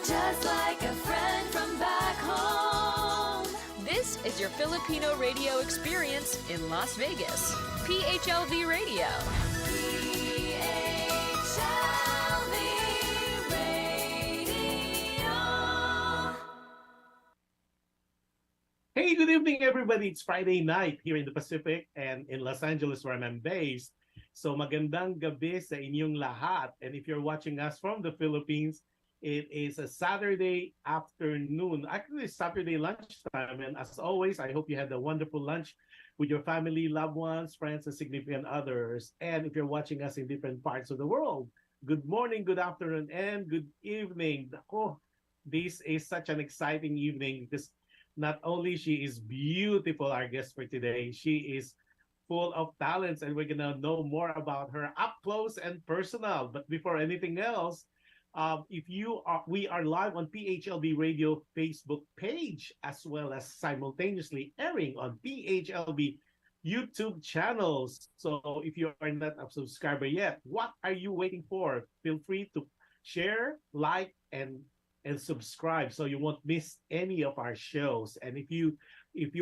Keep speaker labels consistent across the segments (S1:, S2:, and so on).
S1: just like a friend from back home.
S2: This is your Filipino radio experience in Las Vegas. PHLV Radio.
S1: PHLV Radio.
S3: Hey, good evening, everybody. It's Friday night here in the Pacific and in Los Angeles, where I'm based. So magandang gabi sa inyong lahat. And if you're watching us from the Philippines, it is a Saturday afternoon. Actually, it's Saturday lunchtime. And as always, I hope you had a wonderful lunch with your family, loved ones, friends, and significant others. And if you're watching us in different parts of the world, good morning, good afternoon, and good evening. Oh, this is such an exciting evening because not only she is beautiful, our guest for today, she is full of talents, and we're gonna know more about her up close and personal. But before anything else, we are live on PHLB Radio Facebook page as well as simultaneously airing on PHLB YouTube channels. So if you are not a subscriber yet, what are you waiting for? Feel free to share, like, and subscribe so you won't miss any of our shows. And if you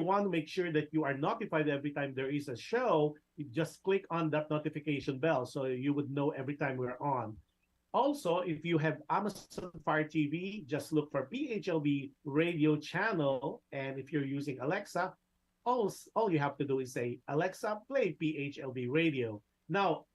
S3: want to make sure that you are notified every time there is a show, you just click on that notification bell so you would know every time we're on. Also, if you have Amazon Fire TV, just look for PHLB Radio channel. And if you're using Alexa, all you have to do is say, Alexa, play PHLB Radio. Now,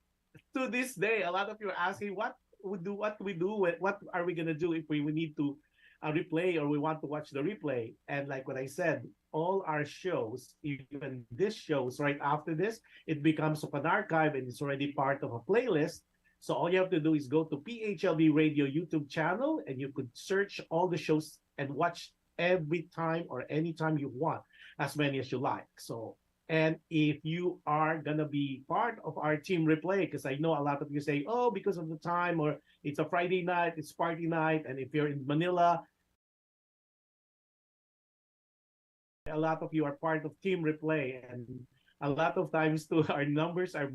S3: to this day, a lot of you are asking, what are we gonna do if we need to replay or we want to watch the replay? And like what I said, all our shows, even this shows right after this, it becomes of an archive and it's already part of a playlist. So all you have to do is go to PHLB Radio YouTube channel and you could search all the shows and watch every time or anytime you want, as many as you like. So, and if you are gonna be part of our team replay, because I know a lot of you say, oh, because of the time, or it's a Friday night, it's party night, and if you're in Manila, a lot of you are part of team replay, and a lot of times too, our numbers are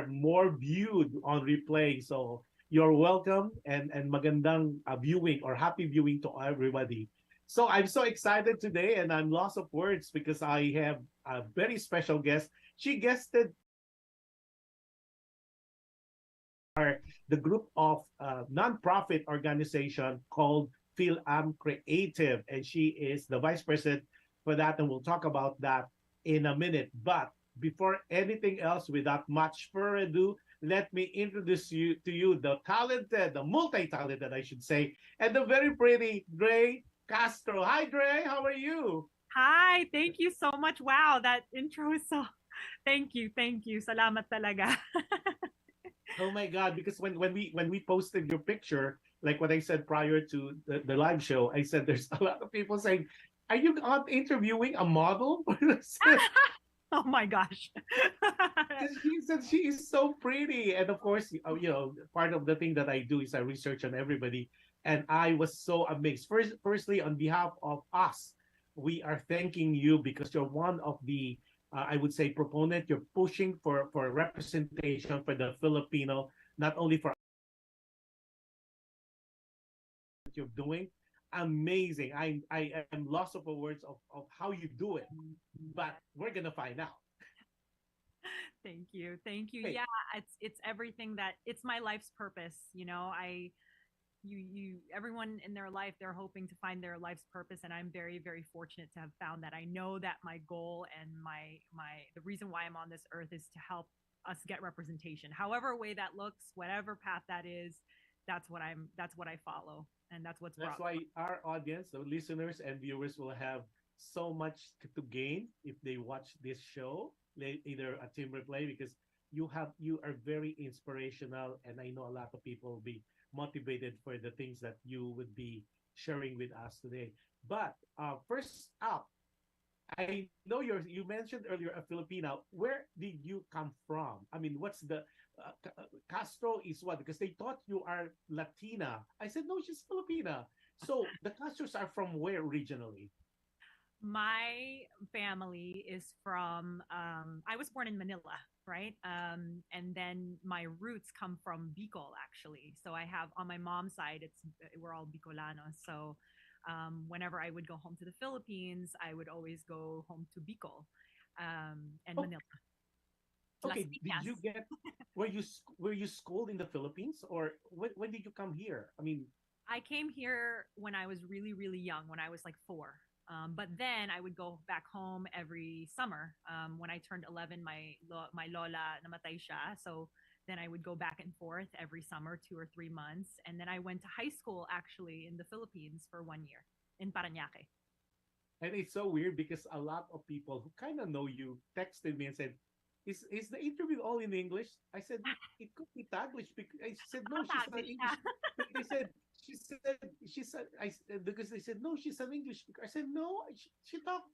S3: more viewed on replay. So you're welcome and magandang viewing or happy viewing to everybody. So I'm so excited today and I'm lost of words because I have a very special guest. She guested the group of nonprofit organization called Fil-Am Creative, and she is the vice president for that, and we'll talk about that in a minute. But before anything else, without much further ado, let me introduce you to you the talented, the multi-talented, I should say, and the very pretty DREA Castro. Hi, DREA. How are you?
S4: Hi, thank you so much. Wow, that intro is so... Thank you. Salamat talaga.
S3: Oh my God! Because when we posted your picture, like what I said prior to the live show, I said there's a lot of people saying, "Are you out interviewing a model?"
S4: Oh my gosh.
S3: She said she is so pretty, and of course, part of the thing that I do is I research on everybody, and I was so amazed. Firstly, on behalf of us, we are thanking you because you're one of the, I would say, proponent. You're pushing for representation for the Filipino, not only for what you're doing. Amazing. I am lost of words of how you do it, but we're gonna find out.
S4: Thank you.
S3: Hey.
S4: Yeah, it's everything that it's my life's purpose. Everyone in their life, they're hoping to find their life's purpose, and I'm very, very fortunate to have found that. I know that my goal and the reason why I'm on this earth is to help us get representation, however way that looks, whatever path that is. That's what I follow, and that's
S3: why our audience, the listeners and viewers, will have so much to gain if they watch this show, either a team replay, because you are very inspirational, and I know a lot of people will be motivated for the things that you would be sharing with us today. But first up, I know you mentioned earlier a Filipina. Where did you come from? I mean, what's the Castro is what? Because they thought you are Latina. I said no, she's Filipina. So the Castros are from where originally?
S4: My family is from I was born in Manila, right? And then my roots come from Bicol actually. So I have on my mom's side, we're all Bicolanos. So whenever I would go home to the Philippines, I would always go home to Bicol and
S3: Oh,
S4: Manila. Las
S3: okay. Did you
S4: Piñas.
S3: get were you schooled in the Philippines, or when did you come here? I mean,
S4: I came here when I was really, really young, when I was like 4. But then I would go back home every summer. When I turned 11, my lola namatay siya. So then I would go back and forth every summer, 2 or 3 months. And then I went to high school actually in the Philippines for 1 year in Parañaque.
S3: and it's so weird because a lot of people who kind of know you texted me and said, "Is the interview all in English?" I said, "It could be Taglish." Because I said, "No, she's an
S4: Taglish
S3: English."
S4: siya.
S3: They said, she said, because they said, "No, she's an English speaker." I said, "No, she talked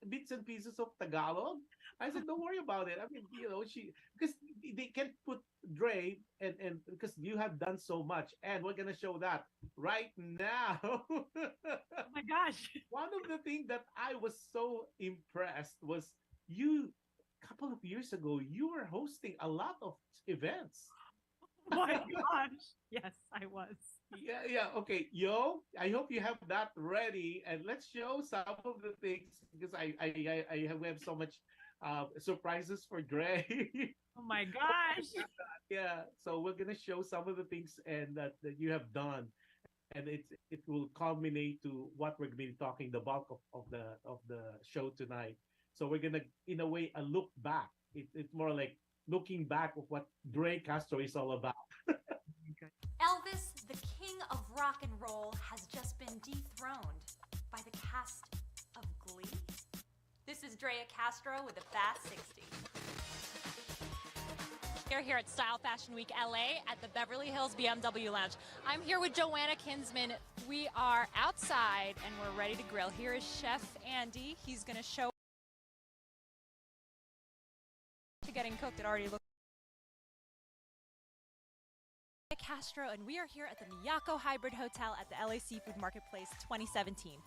S3: bits and pieces of Tagalog." I said, "Don't worry about it." I mean, because they can't put Dre, and because you have done so much, and we're gonna show that right now.
S4: Oh my gosh.
S3: One of the things that I was so impressed was you couple of years ago you were hosting a lot of events.
S4: Oh my gosh. Yes, I was.
S3: Yeah, okay, yo, I hope you have that ready, and let's show some of the things because we have so much surprises for Dre.
S4: Oh my gosh.
S3: Yeah, so we're gonna show some of the things and that you have done, and it will culminate to what we're gonna be talking the bulk of the show tonight. So we're gonna, in a way, a look back. It's more like looking back of what DREA CASTRO is all about.
S1: Elvis, the king of rock and roll, has just been dethroned by the cast of Glee. This is DREA CASTRO with the Fast 60.
S5: We're here at Style Fashion Week LA at the Beverly Hills BMW Lounge. I'm here with Joanna Kinsman. We are outside and we're ready to grill. Here is Chef Andy. He's going to show getting cooked. It already looks Castro, and we are here at the Miyako Hybrid Hotel at the LA Seafood Marketplace 2017.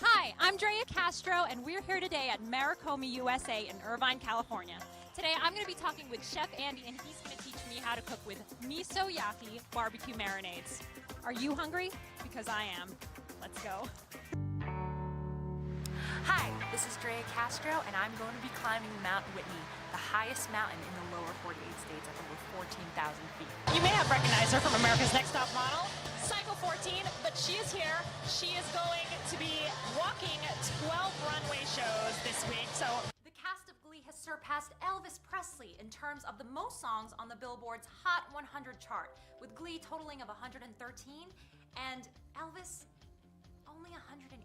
S5: Hi, I'm Drea Castro, and we're here today at Maricomi, USA in Irvine, California. Today, I'm going to be talking with Chef Andy, and he's going to teach me how to cook with miso yaki barbecue marinades. Are you hungry? Because I am. Let's go.
S6: Hi, this is Drea Castro, and I'm going to be climbing Mount Whitney, the highest mountain in the lower 48 states at over 14,000 feet.
S5: You may have recognized her from America's Next Top Model, Cycle 14, but she is here. She is going to be walking 12 runway shows this week. So
S1: The cast of Glee has surpassed Elvis Presley in terms of the most songs on the Billboard's Hot 100 chart, with Glee totaling of 113 and Elvis only 108.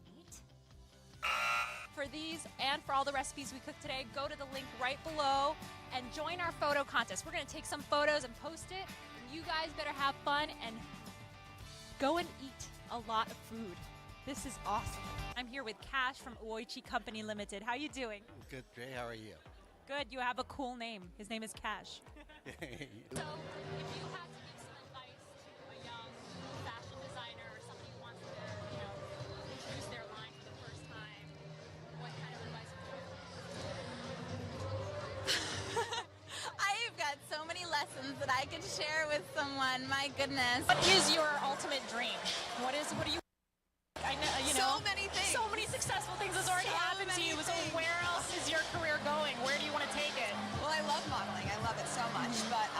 S5: for these and for all the recipes we cooked today, go to the link right below and join our photo contest. We're going to take some photos and post it. And you guys better have fun and go and eat a lot of food. This is awesome. I'm here with Cash from Oichi Company Limited. How you doing?
S7: Good, Dre. How are you?
S5: Good. You have a cool name. His name is Cash. So, if you had to give some advice to a young fashion designer or somebody who wants to, introduce their line for the first time, what kind of advice would you give?
S8: I've got so many lessons that I could share with someone. My goodness.
S5: What is your ultimate dream? What do you? I know,
S8: So many things.
S5: So many successful things has already
S8: So
S5: happened to
S8: many
S5: you. So
S8: things.
S5: where else is your career going? Where do you want to take it?
S8: Well, I love modeling. I love it so much. But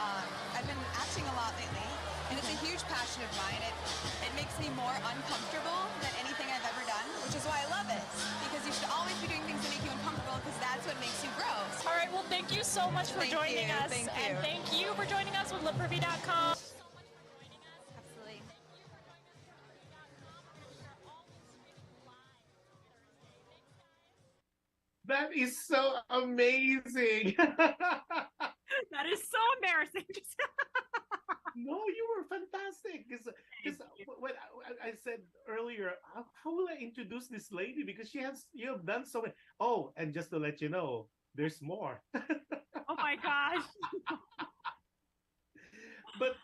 S8: I've been acting a lot lately, and it's a huge passion of mine. It makes me more uncomfortable than anything I've ever done, which is why I love it. Because you should always be doing things that make you uncomfortable, because that's what makes you grow.
S5: All right. Well, thank you so much for
S8: Thank
S5: joining
S8: you,
S5: us,
S8: thank
S5: and
S8: you.
S5: thank you for joining us with LipReview.com.
S8: Absolutely.
S3: That is so amazing.
S4: That is so embarrassing.
S3: No, you were fantastic. Because when I said earlier, how will I introduce this lady? Because you have done so many. Oh, and just to let you know, there's more.
S4: Oh my gosh.
S3: But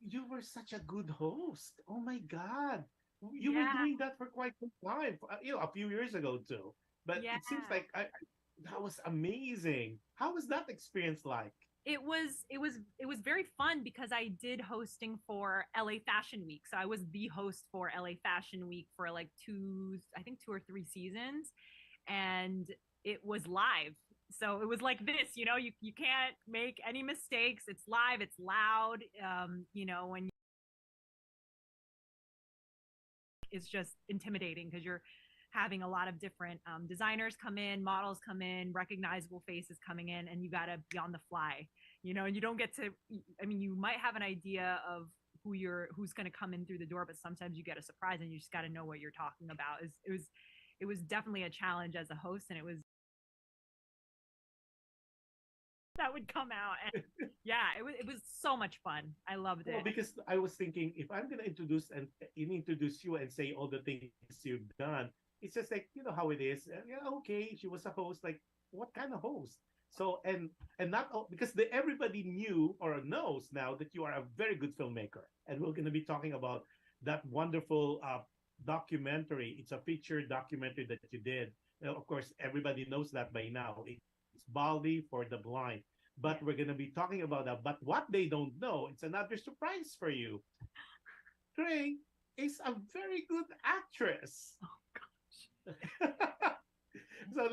S3: you were such a good host. Oh my God. You were
S4: Yeah.
S3: doing that for quite some time, a few years ago too. But it seems
S4: Yeah.
S3: like that was amazing. How was that experience like?
S4: It was very fun because I did hosting for LA Fashion Week. So I was the host for LA Fashion Week for like I think 2 or 3 seasons, and it was live. So it was like this, you can't make any mistakes. It's live, it's loud. When it's just intimidating because you're having a lot of different designers come in, models come in, recognizable faces coming in, and you got to be on the fly, and you don't get to, you might have an idea of who's going to come in through the door, but sometimes you get a surprise and you just got to know what you're talking about. It was definitely a challenge as a host, and it was that would come out. And yeah, it was so much fun. I loved it.
S3: Well, because I was thinking, if I'm gonna introduce you and say all the things you've done, it's just like, you know how it is. Yeah, okay, she was a host. Like, what kind of host? So and not all, because everybody knew or knows now that you are a very good filmmaker, and we're gonna be talking about that wonderful documentary. It's a feature documentary that you did. Of course, everybody knows that by now. It's Baldy for the Blind. But we're going to be talking about that. But what they don't know, it's another surprise for you. DREA is a very good actress.
S4: Oh gosh.
S3: So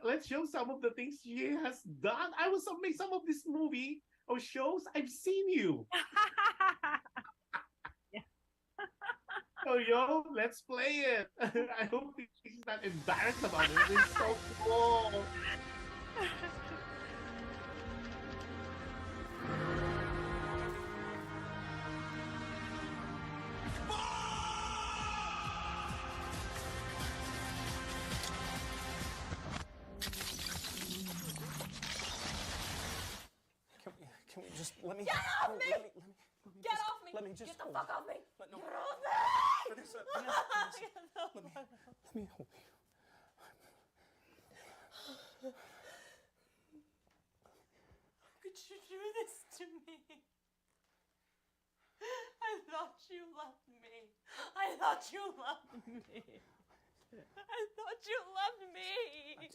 S3: let's show some of the things she has done. I was amazed. Some of this movie or shows, I've seen you. So let's play it. I hope she's not embarrassed about it. It's so cool.
S7: Can we just let me
S1: Get off me!
S7: Let me
S1: Get
S7: just,
S1: off me!
S7: Let me just
S1: Get the
S7: hold
S1: fuck
S7: you.
S1: off me!
S7: No,
S1: Get off me!
S7: Vanessa, let me hold you.
S6: How could you do this to me? I thought you loved me. I thought you loved me. I thought you loved me.
S7: I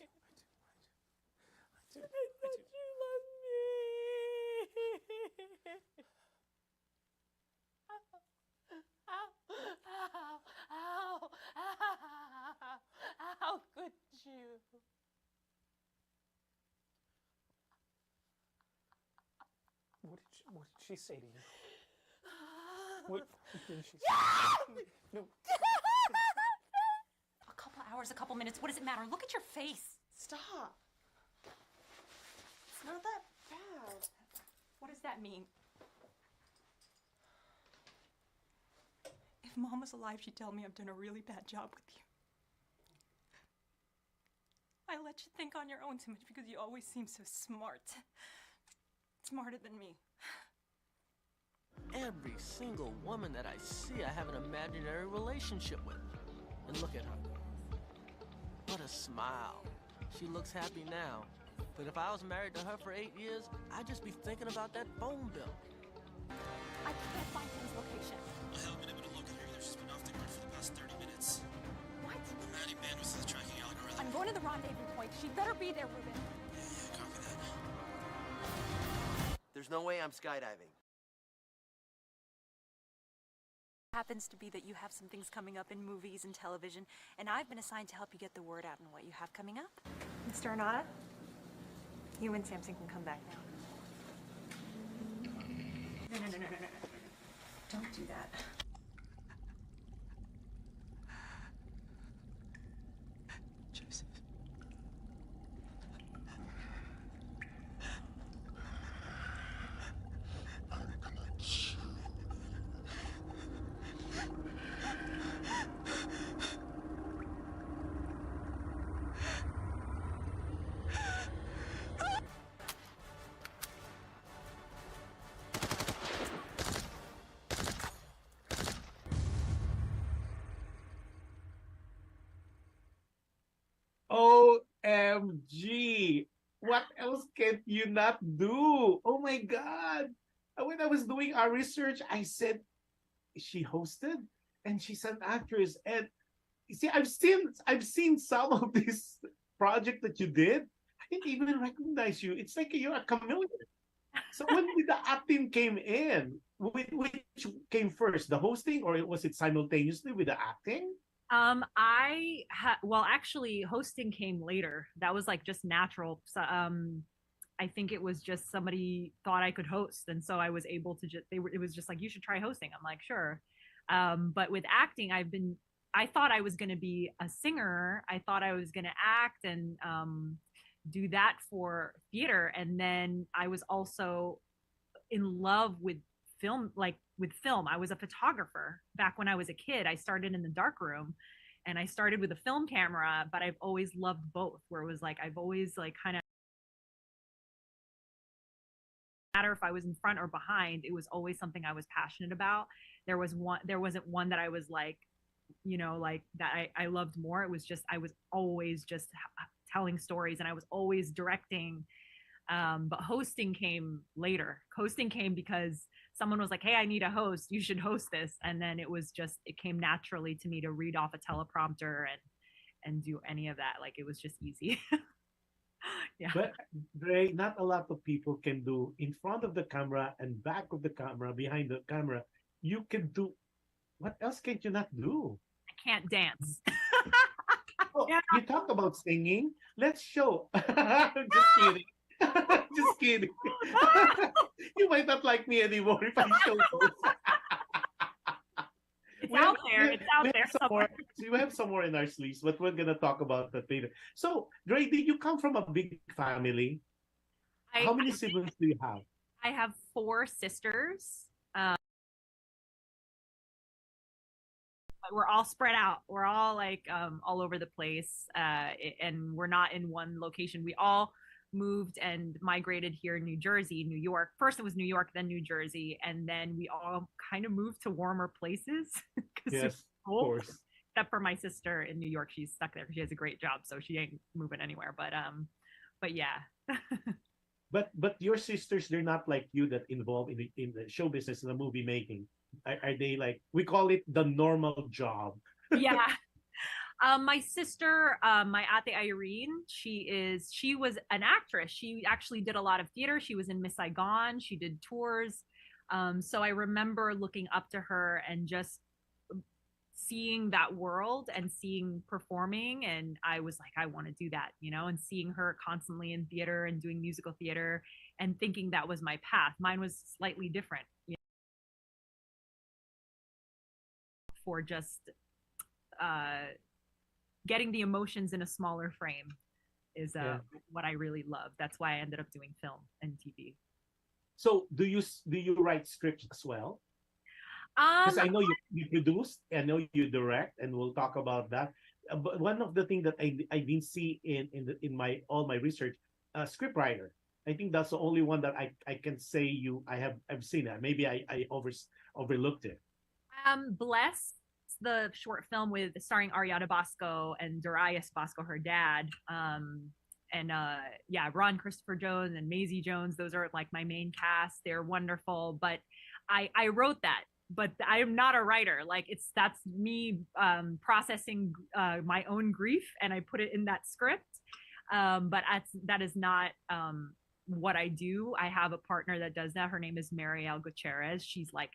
S7: do.
S6: I thought you loved me. How could you?
S7: What did she say to you? What did she say? No.
S1: A couple hours, a couple minutes, what does it matter? Look at your face.
S6: Stop. It's not that bad.
S1: What does that mean?
S6: If Mom was alive, she'd tell me I've done a really bad job with you. I let you think on your own too much because you always seem so smart. Smarter than me.
S9: Every single woman that I see, I have an imaginary relationship with. And look at her. What a smile. She looks happy now. But if I was married to her for 8 years, I'd just be thinking about that phone bill.
S1: I can't find his location.
S10: I haven't been able to locate her either. She's been off the grid for the past 30 minutes.
S1: What?
S10: I'm adding bandwidth to the tracking algorithm.
S1: I'm going to the rendezvous point. She better be there, Ruben.
S10: Yeah, copy that.
S9: There's no way I'm skydiving.
S6: Happens to be that you have some things coming up in movies and television, and I've been assigned to help you get the word out on what you have coming up. Mr. Arnada, you and Samson can come back now. No. Don't do that.
S10: Joseph.
S3: OMG. What else can you not do? Oh my God. When I was doing our research, I said, she hosted? and she's an actress. And you see, I've seen some of this project that you did. I didn't even recognize you. It's like you're a chameleon. So when did the acting came in? Which came first, the hosting, or was it simultaneously with the acting?
S4: Well, actually, hosting came later. That was like just natural. So, I think it was just somebody thought I could host, and so I was able to it was just like, you should try hosting. I'm like, sure. But with acting, I thought I was going to be a singer. I thought I was going to act and do that for theater. And then I was also in love with film. I was a photographer back when I was a kid. I started in the darkroom and I started with a film camera, but I've always loved both, where it was like, I've always like kind of, matter if I was in front or behind, it was always something I was passionate about. There wasn't one that I was like, like that I loved more. It was just, I was always just telling stories and I was always directing. But hosting came later. Hosting came because someone was like, hey, I need a host. You should host this. And then it came naturally to me to read off a teleprompter and do any of that. Like, it was just easy. Yeah.
S3: But Dre, not a lot of people can do in front of the camera and back of the camera, behind the camera. You can do, what else can you not do?
S4: I can't dance.
S3: Oh, yeah. You talk about singing. Let's show. Just kidding. Just kidding. You might not like me anymore if I show those.
S4: It's out there somewhere.
S3: We have some more in our sleeves, but we're gonna talk about that later. So, Dre, did you come from a big family? How many siblings do you have?
S4: I have 4 sisters. But we're all spread out. We're all like all over the place, and we're not in one location. We all moved and migrated here in New Jersey, New York. First it was New York, then New Jersey, and then we all kind of moved to warmer places.
S3: Yes, of course.
S4: Except for my sister in New York, she's stuck there. She has a great job, so she ain't moving anywhere. But yeah.
S3: But your sisters, they're not like you, that involved in the show business and the movie making. Are they like, we call it the normal job?
S4: Yeah. My sister, my ate Irene, she was an actress. She actually did a lot of theater. She was in Miss Saigon. She did tours. So I remember looking up to her and just seeing that world and seeing performing. And I was like, I want to do that, and seeing her constantly in theater and doing musical theater and thinking that was my path. Mine was slightly different, for just, getting the emotions in a smaller frame is what I really love. That's why I ended up doing film and TV.
S3: So do you write scripts as well? Because I know you produce, I know you direct, and we'll talk about that. But one of the things that I didn't see in my all my research, script writer. I think that's the only one that I can say I've seen it. Maybe I overlooked it.
S4: Bless, the short film starring Ariana Bosco and Darius Bosco, her dad, and Ron Christopher Jones and Maisie Jones. Those are like my main cast. They're wonderful. But I wrote that, but I am not a writer. Like, that's me processing my own grief, and I put it in that script. But that is not what I do. I have a partner that does that. Her name is Marielle Gutierrez. She's like,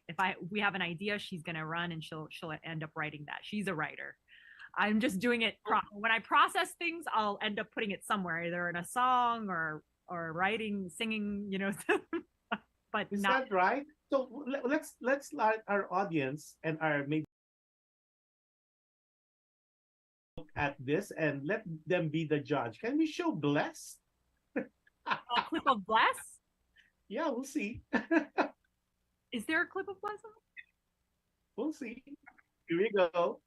S4: we have an idea, she's gonna run and she'll end up writing that. She's a writer. I'm just doing it. When I process things, I'll end up putting it somewhere, either in a song or writing, singing, but
S3: is
S4: not.
S3: That right? So let's let our audience and our maybe look at this and let them be the judge. Can we show Bless?
S4: A clip of Bless?
S3: Yeah, we'll see.
S4: Is there a clip of Bless?
S3: We'll see. Here we go.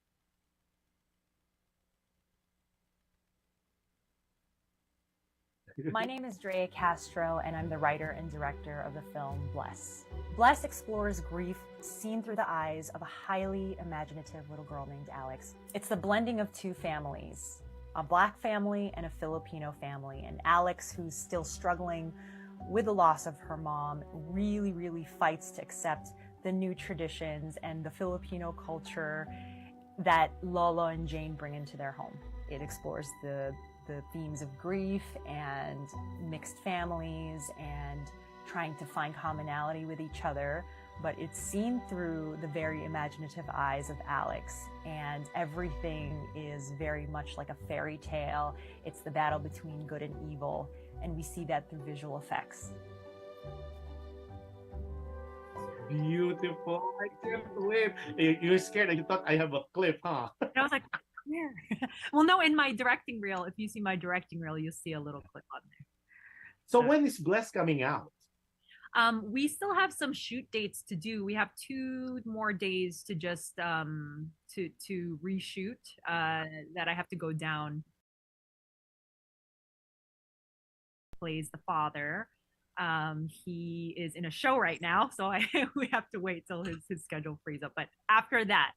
S11: My name is DREA CASTRO, and I'm the writer and director of the film Bless. Bless explores grief seen through the eyes of a highly imaginative little girl named Alex. It's the blending of 2 families, a Black family and a Filipino family. And Alex, who's still struggling with the loss of her mom, really, really fights to accept the new traditions and the Filipino culture that Lolo and Jane bring into their home. It explores the themes of grief and mixed families and trying to find commonality with each other, but it's seen through the very imaginative eyes of Alex, and everything is very much like a fairy tale. It's the battle between good and evil, and we see that through visual effects.
S3: Beautiful. I can't wait. You're scared and you thought I have a clip, huh?
S4: And I was like, where? Well, no, in my directing reel, if you see my directing reel, you'll see a little clip on there.
S3: So when is Bless coming out?
S4: We still have some shoot dates to do. We have 2 more days to just to reshoot that I have to go down. Plays the father. He is in a show right now, so we have to wait till his schedule frees up. But after that,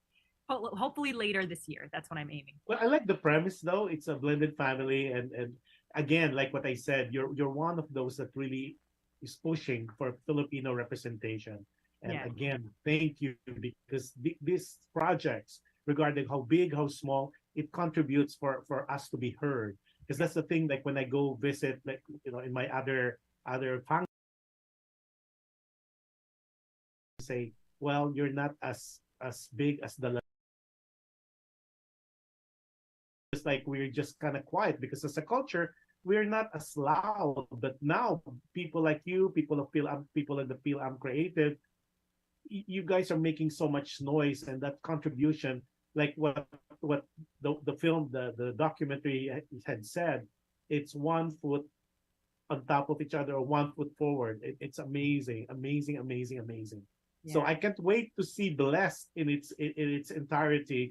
S4: hopefully later this year. That's what I'm aiming.
S3: Well, I like the premise though. It's a blended family, and again, like what I said, you're one of those that really is pushing for Filipino representation. And
S4: Yeah.
S3: again, thank you, because these projects, regarding how big, how small, it contributes for us to be heard. Because that's the thing. Like when I go visit, like in my other functions, say, well, you're not as big as the. It's like we're just kind of quiet because as a culture, we're not as loud. But now people like you, people of Fil-Am, people in the Fil-Am Creative, you guys are making so much noise, and that contribution, like what the film, the documentary had said, it's 1 foot on top of each other or 1 foot forward. It's amazing, amazing, amazing, amazing.
S4: Yeah.
S3: So I can't wait to see Blessed in its entirety.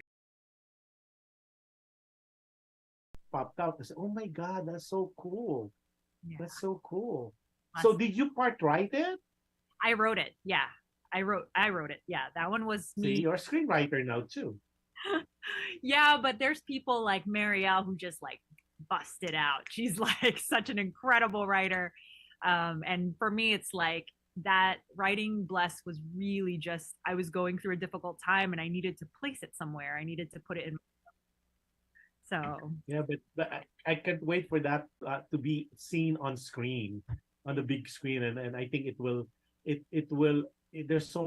S3: Popped out. I said, "Oh my God, that's so cool!
S4: Yeah.
S3: That's so cool." So did you write it?
S4: I wrote it. Yeah, I wrote it. Yeah, that one was me.
S3: See, you're a screenwriter now too.
S4: Yeah, but there's people like Marielle who just like busted out. She's like such an incredible writer. And for me, it's like that writing Bless was really just, I was going through a difficult time and I needed to place it somewhere. I needed to put it in. So
S3: yeah, but I can't wait for that to be seen on screen, on the big screen, and I think it will. There's so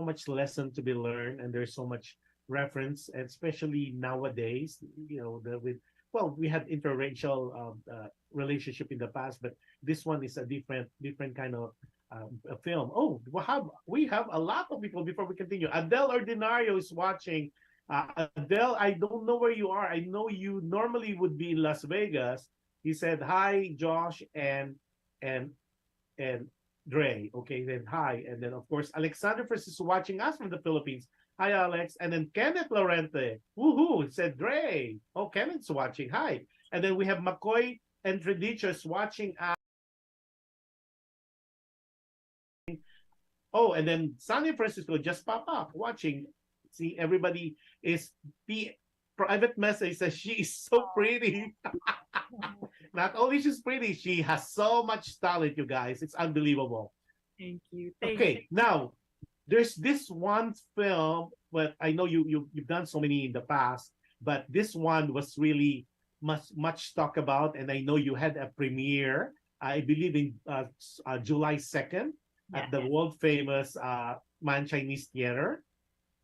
S3: much lesson to be learned, and there's so much reference, and especially nowadays, we had interracial relationship in the past, but this one is a different kind of a film. Oh, we have a lot of people before we continue. Adele Ordinario is watching. Adele, I don't know where you are. I know you normally would be in Las Vegas. He said hi, Josh and Dre. Okay, then hi, and then of course Alexander First is watching us from the Philippines. Hi, Alex, and then Kenneth Lorente. Woohoo! Said Dre. Oh, Kenneth's watching. Hi, and then we have McCoy and Tradichos watching us. Oh, and then Sunny Francisco just pop up watching. See, everybody is private message says she is so pretty. Not only she's pretty, she has so much talent, you guys. It's unbelievable.
S4: thank you.
S3: Okay, now there's this one film, but I know you've done so many in the past, but this one was really much talked about, and I know you had a premiere, I believe in July 2nd at the world famous Man Chinese Theater.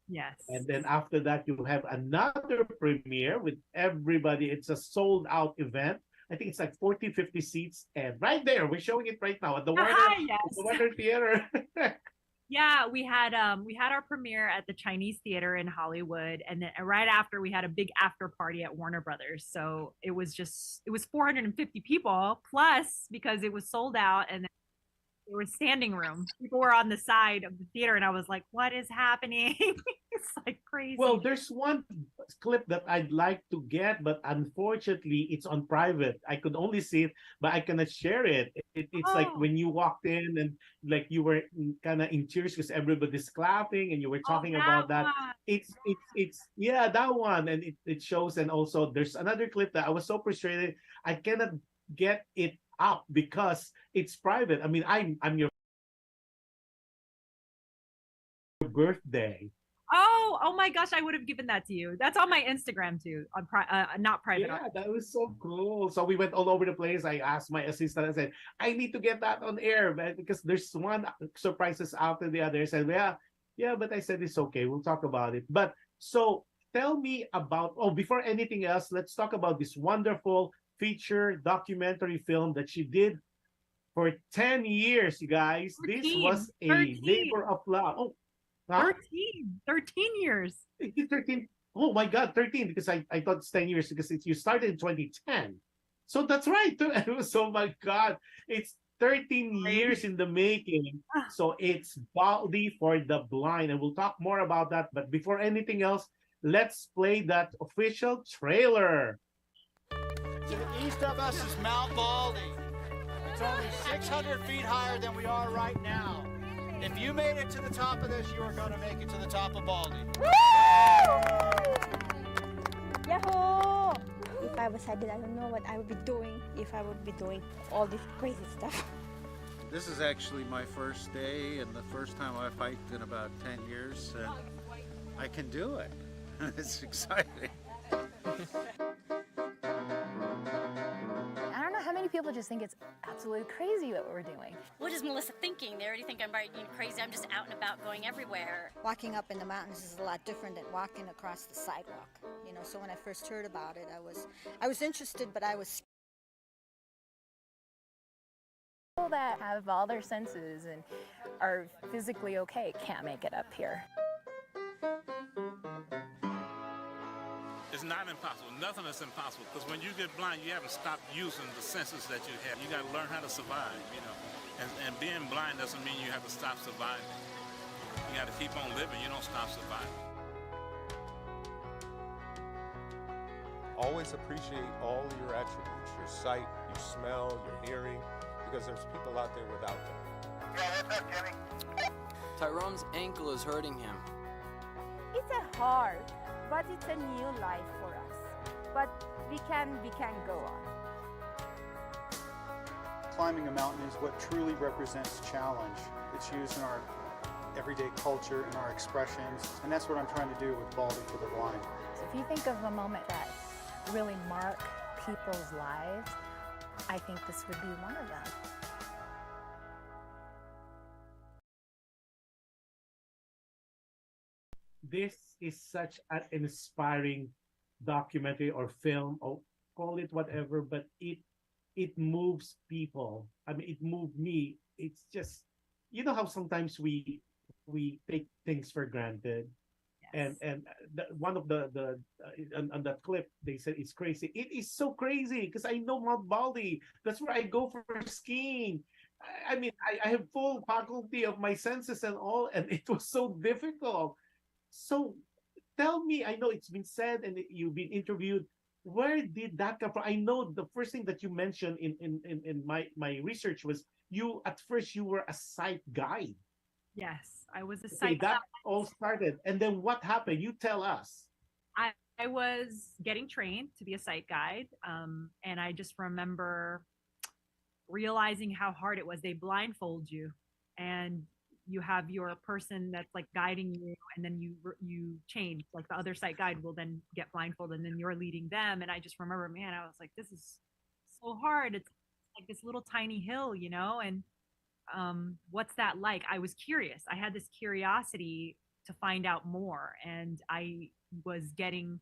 S4: Yes.
S3: And then after that, you have another premiere with everybody. It's a sold out event. I think it's like 40, 50 seats. And right there, we're showing it right now at the Warner Theater.
S4: Yeah, we had our premiere at the Chinese Theater in Hollywood, and then right after we had a big after party at Warner Brothers. So it was 450 people plus, because it was sold out, and there was standing room. People were on the side of the theater, and I was like, "What is happening?" It's like crazy.
S3: Well, there's one clip that I'd like to get, but unfortunately, it's on private. I could only see it, but I cannot share it. It's like when you walked in and like you were kind of in tears because everybody's clapping and you were talking about that. It's yeah, that one, and it shows. And also, there's another clip that I was so frustrated I cannot get it up because it's private. I mean, I'm your birthday.
S4: Oh my gosh, I would have given that to you. That's on my Instagram too, on not private.
S3: Yeah, that was so cool. So we went all over the place. I asked my assistant, I said, I need to get that on air, man, because there's one surprises after the other. I said, yeah, but I said, it's okay. We'll talk about it. But so tell me about, before anything else, let's talk about this wonderful feature documentary film that she did for 10 years, you guys.
S4: 13,
S3: This was a
S4: 13.
S3: labor of love. Oh, huh?
S4: 13 years.
S3: 13. Oh my God, 13, because I thought it's 10 years because you started in 2010. So that's right. It was, oh my God, it's 13 years in the making. So it's Baldy for the Blind. And we'll talk more about that. But before anything else, let's play that official trailer.
S12: To the east of us is Mount Baldy. It's only 600 feet higher than we are right now. If you made it to the top of this, you are going to make it to the top of Baldy.
S13: Yahoo! If I was headed, I don't know what I would be doing if I would be doing all this crazy stuff.
S14: This is actually my first day and the first time I've hiked in about 10 years, and I can do it. It's exciting.
S15: I don't know how many people just think it's absolutely crazy what we're doing.
S16: What is Melissa thinking? They already think I'm crazy. I'm just out and about going everywhere.
S17: Walking up in the mountains is a lot different than walking across the sidewalk. You know, so when I first heard about it, I was interested, but I was
S15: People that have all their senses and are physically okay can't make it up here.
S18: It's not impossible. Nothing is impossible, because when you get blind, you haven't stopped using the senses that you have. You got to learn how to survive, you know. And being blind doesn't mean you have to stop surviving. You got to keep on living. You don't stop surviving.
S19: Always appreciate all of your attributes, your sight, your smell, your hearing, because there's people out there without them.
S12: Yeah, that's up, Jimmy.
S20: Tyrone's ankle is hurting him.
S13: It's a hard, but it's a new life for us. But we can go on.
S21: Climbing a mountain is what truly represents challenge. It's used in our everyday culture, in our expressions, and that's what I'm trying to do with Baldy for the Blind.
S15: So if you think of a moment that really mark people's lives, I think this would be one of them.
S3: This is such an inspiring documentary or film, or call it whatever, but it moves people. I mean, it moved me. It's just, you know how sometimes we take things for granted. Yes. And one of the on that clip, they said it's crazy. It is so crazy because I know Mount Baldy. That's where I go for skiing. I mean, I have full faculty of my senses and all, and it was so difficult. So tell me, I know it's been said and you've been interviewed, where did that come from? I know the first thing that you mentioned in my research was at first you were a sight guide.
S4: Yes, I was a sight
S3: that
S4: guide.
S3: all started. And then what happened? You tell us.
S4: I was getting trained to be a sight guide. And I just remember realizing how hard it was. They blindfold you and you have your person that's like guiding you, and then you change, like the other sight guide will then get blindfolded and then you're leading them. And I just remember, man, I was like, this is so hard. It's like this little tiny hill, you know? And what's that like? I was curious. I had this curiosity to find out more, and I was getting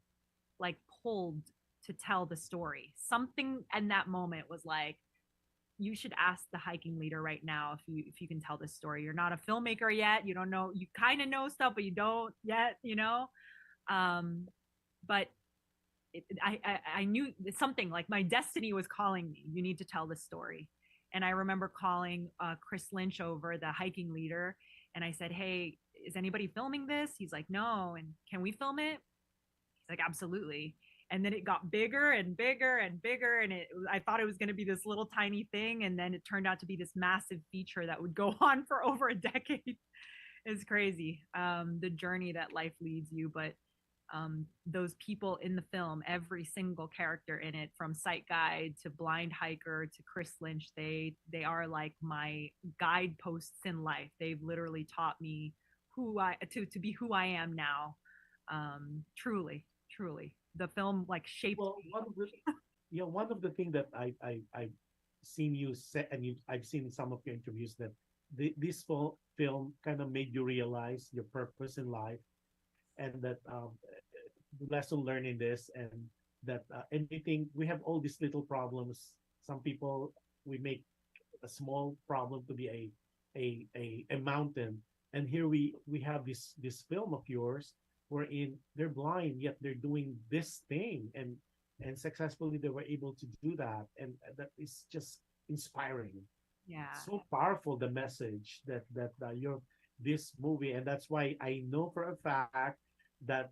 S4: like pulled to tell the story. Something in that moment was like, you should ask the hiking leader right now if you can tell this story. You're not a filmmaker yet. You don't know, you kind of know stuff, but you don't yet, you know? But I knew something, like my destiny was calling me. You need to tell this story. And I remember calling Chris Lynch over, the hiking leader. And I said, hey, is anybody filming this? He's like, no. And can we film it? He's like, absolutely. And then it got bigger and bigger and bigger. And I thought it was going to be this little tiny thing. And then it turned out to be this massive feature that would go on for over a decade. It's crazy, the journey that life leads you. But those people in the film, every single character in it, from sight guide to blind hiker to Chris Lynch, they are like my guideposts in life. They've literally taught me to be who I am now. Truly, the film like shaped me.
S3: One of the things that I've seen you say, and I've seen in some of your interviews, that this film kind of made you realize your purpose in life, and that the lesson learned in this, and that anything, we have all these little problems. Some people, we make a small problem to be a mountain, and here we have this film of yours wherein they're blind yet they're doing this thing, and successfully they were able to do that, and that is just inspiring.
S4: Yeah,
S3: So powerful, the message that your this movie, and that's why I know for a fact that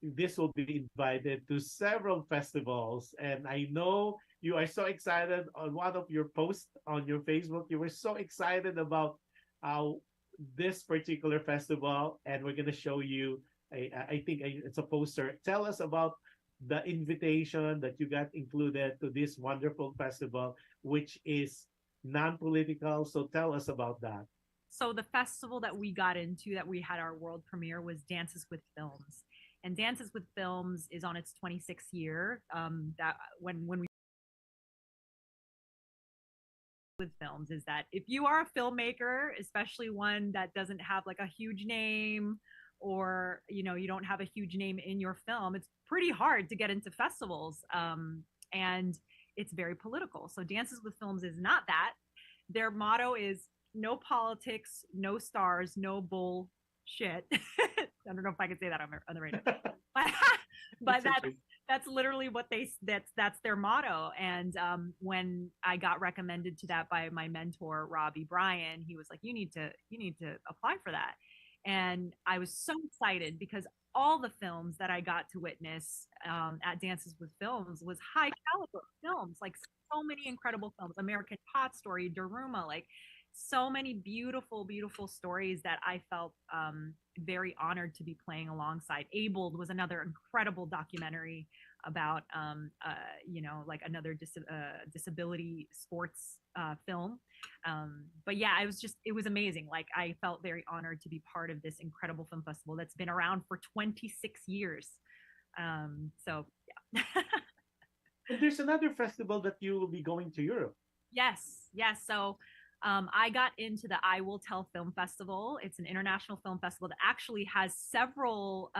S3: this will be invited to several festivals. And I know you are so excited. On one of your posts on your Facebook, you were so excited about this particular festival, and we're going to show you I think it's a poster. Tell us about the invitation that you got included to this wonderful festival, which is non-political. So tell us about that.
S4: So the festival that we got into, that we had our world premiere, was Dances with Films. And Dances with Films is on its 26th year. That when we with films is that if you are a filmmaker, especially one that doesn't have like a huge name, or you don't have a huge name in your film, it's pretty hard to get into festivals. And it's very political. So Dances with Films is not that. Their motto is no politics, no stars, no bullshit. I don't know if I could say that on the radio, but that's literally what that's their motto. And when I got recommended to that by my mentor Robbie Bryan, he was like, you need to apply for that. And I was so excited because all the films that I got to witness at Dances with Films was high caliber films, like so many incredible films, American Hot Story, Daruma, like so many beautiful, beautiful stories that I felt very honored to be playing alongside. Abled was another incredible documentary about, like another disability sports film. But yeah, it was amazing. Like I felt very honored to be part of this incredible film festival that's been around for 26 years. So yeah.
S3: And there's another festival that you will be going to Europe.
S4: Yes. So I got into the I Will Tell Film Festival. It's an international film festival that actually has several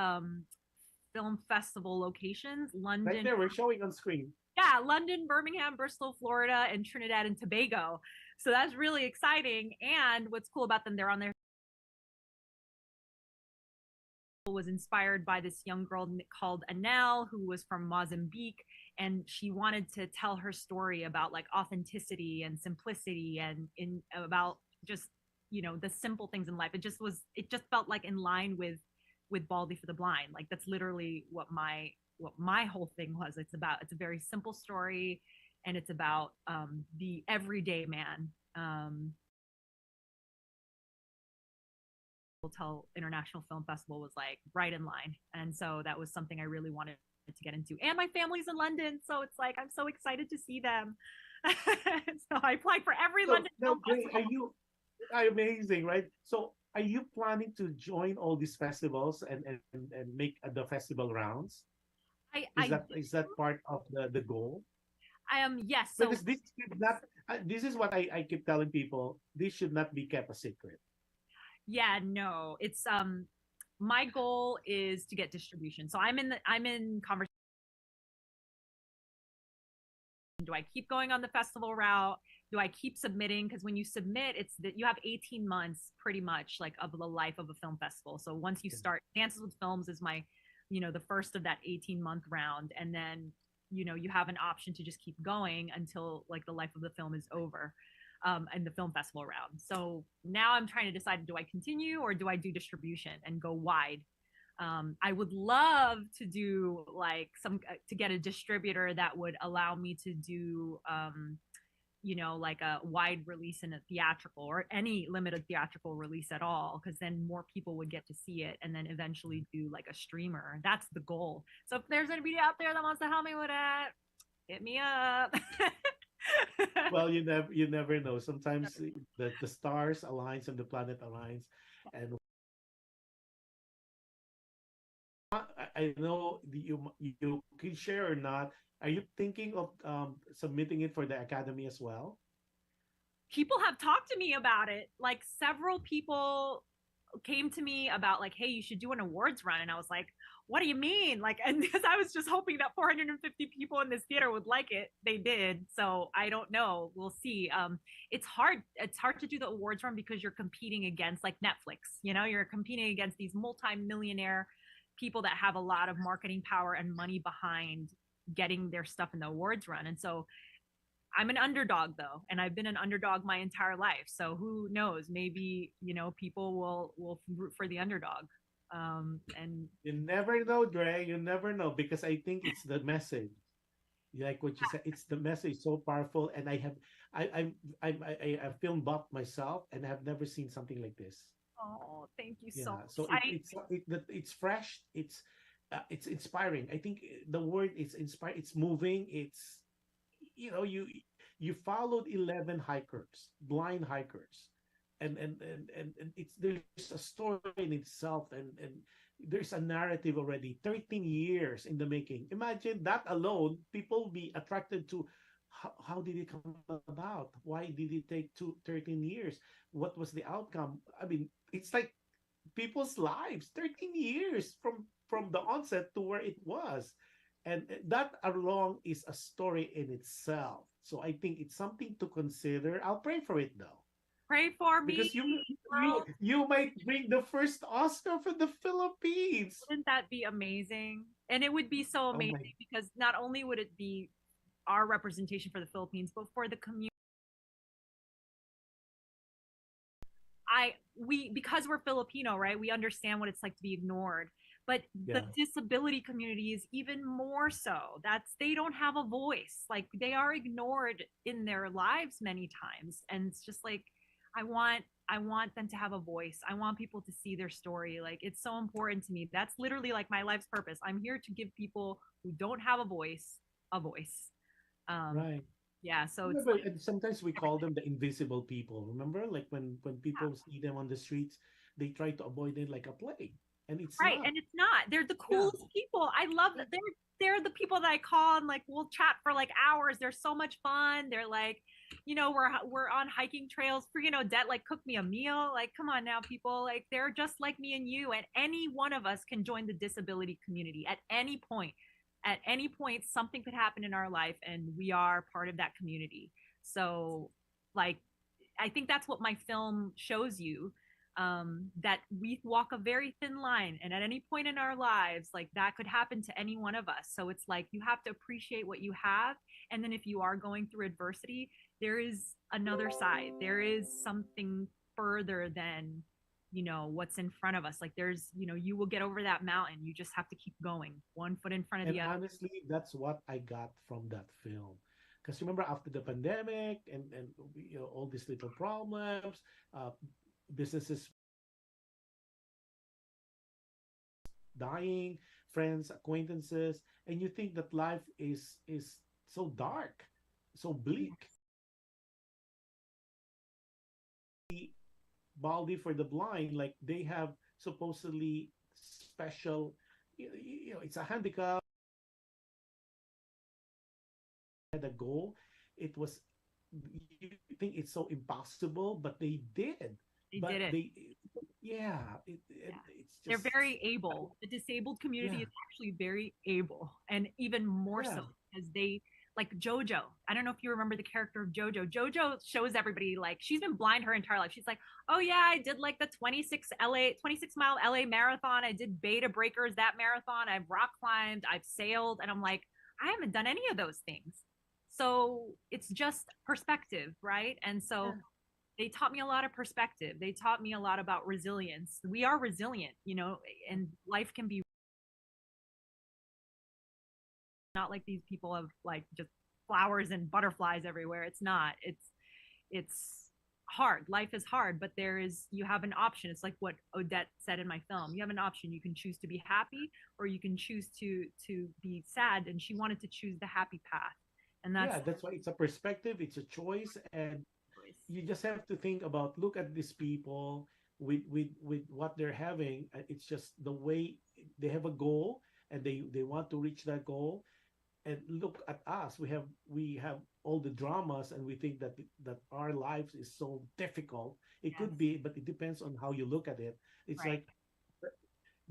S4: film festival locations. London.
S3: Right there, we're showing on screen.
S4: Yeah, London, Birmingham, Bristol, Florida, and Trinidad and Tobago. So that's really exciting. And what's cool about them, they're on their was inspired by this young girl called Anel, who was from Mozambique, and she wanted to tell her story about like authenticity and simplicity, and about just the simple things in life. It just felt like in line with Baldy for the Blind. Like that's literally what my whole thing was. It's a very simple story, and it's about the everyday man. Tell International Film Festival was like right in line, and so that was something I really wanted to get into. And my family's in London, so it's like I'm so excited to see them. So I applied for every London film festival.
S3: Are amazing, right? So are you planning to join all these festivals and make the festival rounds? Is that part of the goal?
S4: Yes. So
S3: because this should not. This is what I keep telling people. This should not be kept a secret.
S4: Yeah, no, it's my goal is to get distribution. So I'm in conversation. Do I keep going on the festival route? Do I keep submitting? Because when you submit, it's that you have 18 months pretty much like of the life of a film festival. So once you start, Dances with Films is my, the first of that 18-month round. And then, you have an option to just keep going until like the life of the film is over. And the film festival round. So now I'm trying to decide, do I continue or do I do distribution and go wide? I would love to do like to get a distributor that would allow me to do, like a wide release in a theatrical or any limited theatrical release at all, because then more people would get to see it, and then eventually do like a streamer. That's the goal. So if there's anybody out there that wants to help me with that, hit me up.
S3: Well, you never know. Sometimes the stars aligns and the planet aligns, and I know you can share or not. Are you thinking of submitting it for the Academy as well?
S4: People have talked to me about it. Like several people came to me about like, hey, you should do an awards run. And I was like, what do you mean? Like, and because I was just hoping that 450 people in this theater would like it. They did. So I don't know. We'll see. It's hard. It's hard to do the awards run because you're competing against like Netflix, you're competing against these multi-millionaire people that have a lot of marketing power and money behind getting their stuff in the awards run. And so I'm an underdog though, and I've been an underdog my entire life. So who knows? Maybe people will root for the underdog. And
S3: you never know, Dre. You never know, because I think it's the message. Like what you said, it's the message so powerful. And I film buff myself, and I have never seen something like this.
S4: Oh, thank you
S3: Yeah,
S4: so much.
S3: so it's fresh. It's inspiring. I think the word is inspiring. It's moving. It's you followed 11 hikers, blind hikers, and it's there's a story in itself, and there's a narrative already. 13 years in the making. Imagine that alone. People be attracted to how did it come about? Why did it take 13 years? What was the outcome? I mean, it's like people's lives. 13 years from the onset to where it was. And that alone is a story in itself. So I think it's something to consider. I'll pray for it though.
S4: Pray for me.
S3: Because you might bring the first Oscar for the Philippines.
S4: Wouldn't that be amazing? And it would be so amazing because not only would it be our representation for the Philippines, but for the community. Because we're Filipino, right? We understand what it's like to be ignored. But the disability community is even more so. They don't have a voice. Like they are ignored in their lives many times. And it's just like, I want them to have a voice. I want people to see their story. Like it's so important to me. That's literally like my life's purpose. I'm here to give people who don't have a voice a voice.
S3: Right.
S4: Yeah. So
S3: and sometimes we call them the invisible people. Remember, like when people see them on the streets, they try to avoid it like a plague. And it's
S4: right,
S3: not.
S4: and it's not. They're the coolest people. I love that. They're the people that I call and like we'll chat for like hours. They're so much fun. They're like, we're on hiking trails. Freaking Odette like cooked me a meal. Like, come on now, people. Like they're just like me and you. And any one of us can join the disability community at any point. At any point, something could happen in our life, and we are part of that community. So, like, I think that's what my film shows you. That we walk a very thin line, and at any point in our lives, like that could happen to any one of us. So it's like you have to appreciate what you have, and then if you are going through adversity, there is another side. There is something further than what's in front of us. Like there's you will get over that mountain. You just have to keep going, one foot in front of the other.
S3: Honestly, that's what I got from that film. Because remember, after the pandemic and all these little problems, businesses dying, friends, acquaintances, and you think that life is so dark, so bleak. Baldy for the Blind, like they have supposedly special, it's a handicap. Had a goal. It was, you think it's so impossible, but they did.
S4: They did it.
S3: It's just,
S4: they're very able. The disabled community is actually very able, and even more so because they like Jojo. I don't know if you remember the character of Jojo. Jojo shows everybody like she's been blind her entire life. She's like, oh yeah, I did like the 26 mile LA marathon. I did Beta Breakers, that marathon. I've rock climbed, I've sailed, and I'm like, I haven't done any of those things. So it's just perspective, right? And so they taught me a lot of perspective. They taught me a lot about resilience. We are resilient, and life can be not like these people have like just flowers and butterflies everywhere. It's not. It's hard. Life is hard, but you have an option. It's like what Odette said in my film. You have an option. You can choose to be happy, or you can choose to be sad. And she wanted to choose the happy path. And
S3: that's why it's a perspective, it's a choice, and you just have to think about, look at these people with what they're having. It's just the way they have a goal, and they want to reach that goal. And look at us, we have all the dramas, and we think that our lives is so difficult. It could be, but it depends on how you look at it. It's
S4: Right.
S3: like,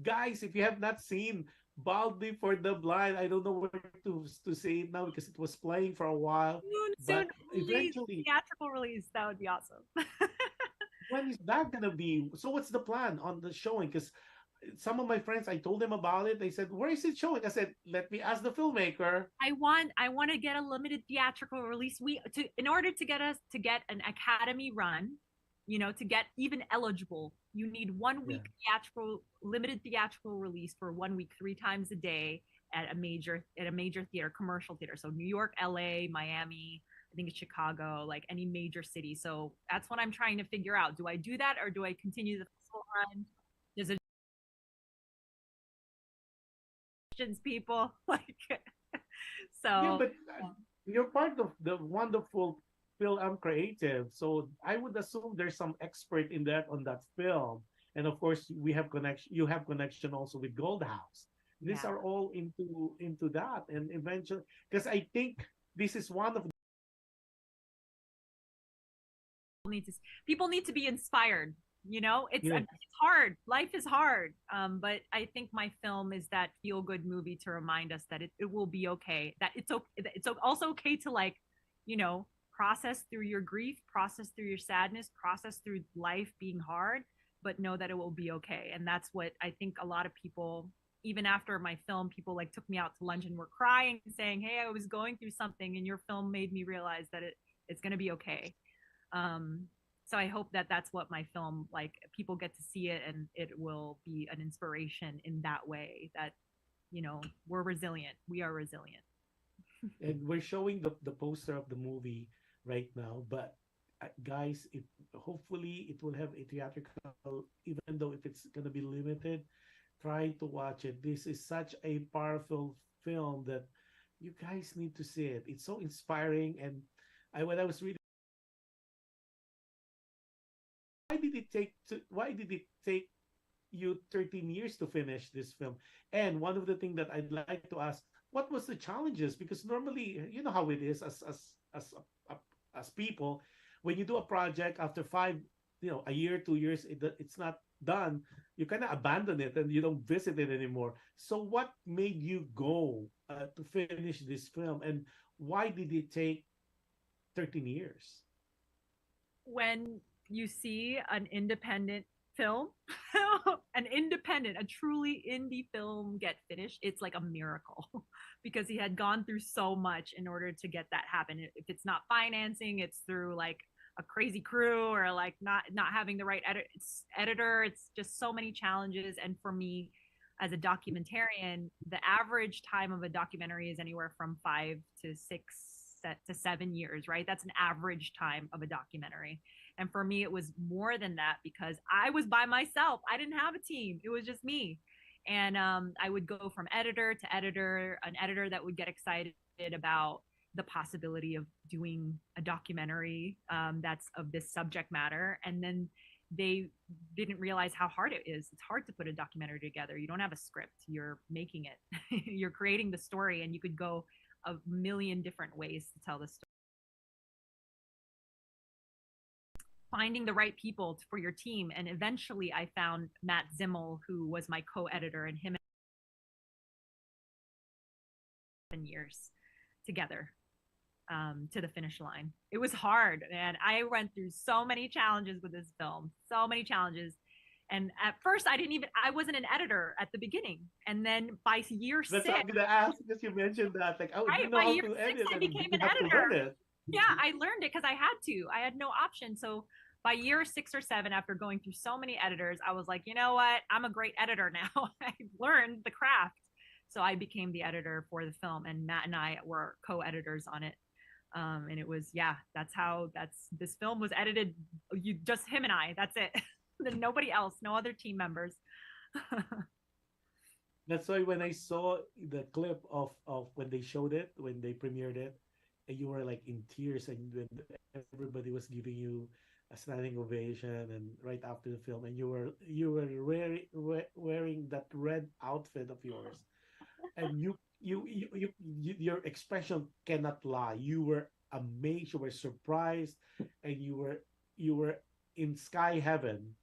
S3: guys, if you have not seen Baldy for the Blind, I don't know where to say it now because it was playing for a while,
S4: Soon
S3: but
S4: release,
S3: eventually,
S4: theatrical release. That would be awesome.
S3: when is that gonna be? So what's the plan on the showing? Because some of my friends, I told them about it. They said, "Where is it showing?" I said, "Let me ask the filmmaker."
S4: I want to get a limited theatrical release. In order to get us to get an Academy run, to get even eligible, you need 1 week limited theatrical release for 1 week, 3 times a day at a major theater, commercial theater. So New York, LA, Miami, I think it's Chicago, like any major city. So that's what I'm trying to figure out. Do I do that, or do I continue the festival run? Does it people like
S3: Yeah,
S4: so
S3: but you're part of the wonderful Fil-Am creative, so I would assume there's some expert in that on that film. And of course, we have connection. You have connection also with Gold House. These
S4: Yeah.
S3: are all into that, and eventually, because I think this is one of
S4: people need to be inspired. It's
S3: Yeah.
S4: it's hard. Life is hard. But I think my film is that feel good movie to remind us that it will be okay. That it's also okay to, like, process through your grief, process through your sadness, process through life being hard, but know that it will be okay. And that's what I think a lot of people, even after my film, people like took me out to lunch and were crying, saying, "Hey, I was going through something, and your film made me realize that it's gonna be okay." So I hope that that's what my film, like, people get to see it, and it will be an inspiration in that way, that we're resilient. We are resilient.
S3: and we're showing the poster of the movie right now. But guys, it hopefully it will have a theatrical, even though if it's gonna be limited, try to watch it. This is such a powerful film that you guys need to see it. It's so inspiring. And when I was reading, why did it take you 13 years to finish this film? And one of the things that I'd like to ask, what was the challenges? Because normally, you know how it is as people, when you do a project after a year, 2 years, it's not done, you kind of abandon it and you don't visit it anymore. So what made you go to finish this film, and why did it take 13 years?
S4: When you see an independent film, a truly indie film get finished, it's like a miracle because he had gone through so much in order to get that happen. If it's not financing, it's through like a crazy crew, or like not having the right editor. It's just so many challenges. And for me, as a documentarian, the average time of a documentary is anywhere from 5 to 6 to 7 years, right? That's an average time of a documentary. And for me, it was more than that because I was by myself. I didn't have a team. It was just me. And I would go from editor to editor, an editor that would get excited about the possibility of doing a documentary that's of this subject matter. And then they didn't realize how hard it is. It's hard to put a documentary together. You don't have a script. You're making it. You're creating the story, and you could go a million different ways to tell the story. Finding the right people for your team. And eventually I found Matt Zimmel, who was my co-editor, and him 7 years together to the finish line. It was hard, and I went through so many challenges with this film, so many challenges. And at first I wasn't an editor at the beginning. And then by year
S3: That's
S4: 6,
S3: what I'm gonna ask, because you mentioned that, like, oh,
S4: right,
S3: you know
S4: by
S3: how
S4: year
S3: to
S4: 6,
S3: edit,
S4: I
S3: and
S4: became
S3: you
S4: an
S3: have to learn
S4: editor.
S3: it.
S4: Yeah, I learned it because I had to. I had no option. So by year 6 or 7, after going through so many editors, I was like, you know what? I'm a great editor now. I learned the craft. So I became the editor for the film, and Matt and I were co-editors on it. And it was, this film was edited, just him and I, that's it. Nobody else, no other team members.
S3: That's why when I saw the clip of when they showed it, when they premiered it, and you were like in tears, and when everybody was giving you a standing ovation, and right after the film, and you were wearing that red outfit of yours. and your expression cannot lie. You were amazed, you were surprised, and you were in sky heaven,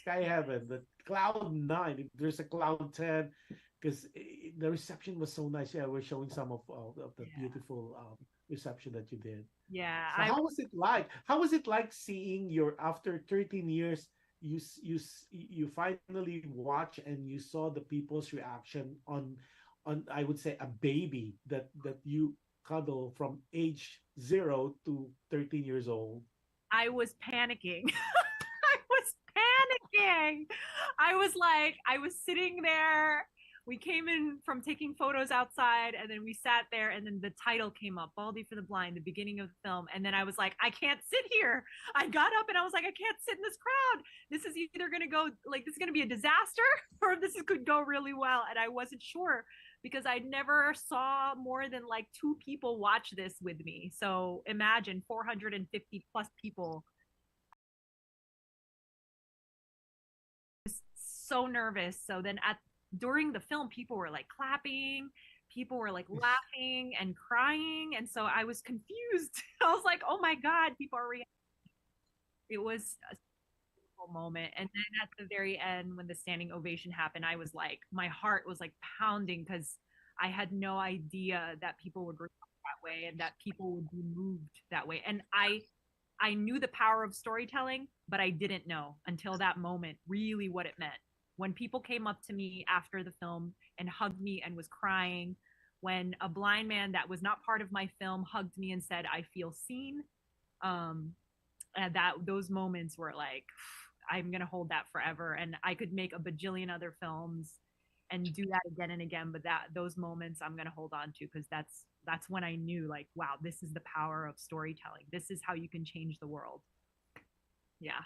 S3: the cloud 9. If there's a cloud 10, because the reception was so nice. Yeah, we're showing some of the beautiful reception that you did.
S4: Yeah,
S3: So how was it like? How was it like seeing your after 13 years? You finally watch and you saw the people's reaction on I would say a baby that you cuddle from age 0 to 13 years old.
S4: I was panicking. I was panicking. I was like, I was sitting there. We came in from taking photos outside, and then we sat there, and then the title came up, Baldy for the Blind, the beginning of the film. And then I was like, I can't sit here. I got up and I was like, I can't sit in this crowd. This is either going to go, like, this is going to be a disaster or this could go really well. And I wasn't sure because I never saw more than like 2 people watch this with me. So imagine 450 plus people. So nervous. So then during the film, people were like clapping, people were like laughing and crying, and so I was confused. I was like, oh my god, people are reacting. It was a beautiful moment. And then at the very end, when the standing ovation happened, I was like, my heart was like pounding because I had no idea that people would react that way and that people would be moved that way. And I knew the power of storytelling, but I didn't know until that moment really what it meant. When people came up to me after the film and hugged me and was crying, when a blind man that was not part of my film hugged me and said, I feel seen, and those moments were like, I'm gonna hold that forever. And I could make a bajillion other films and do that again and again, but those moments I'm gonna hold on to because that's when I knew, like, wow, this is the power of storytelling. This is how you can change the world.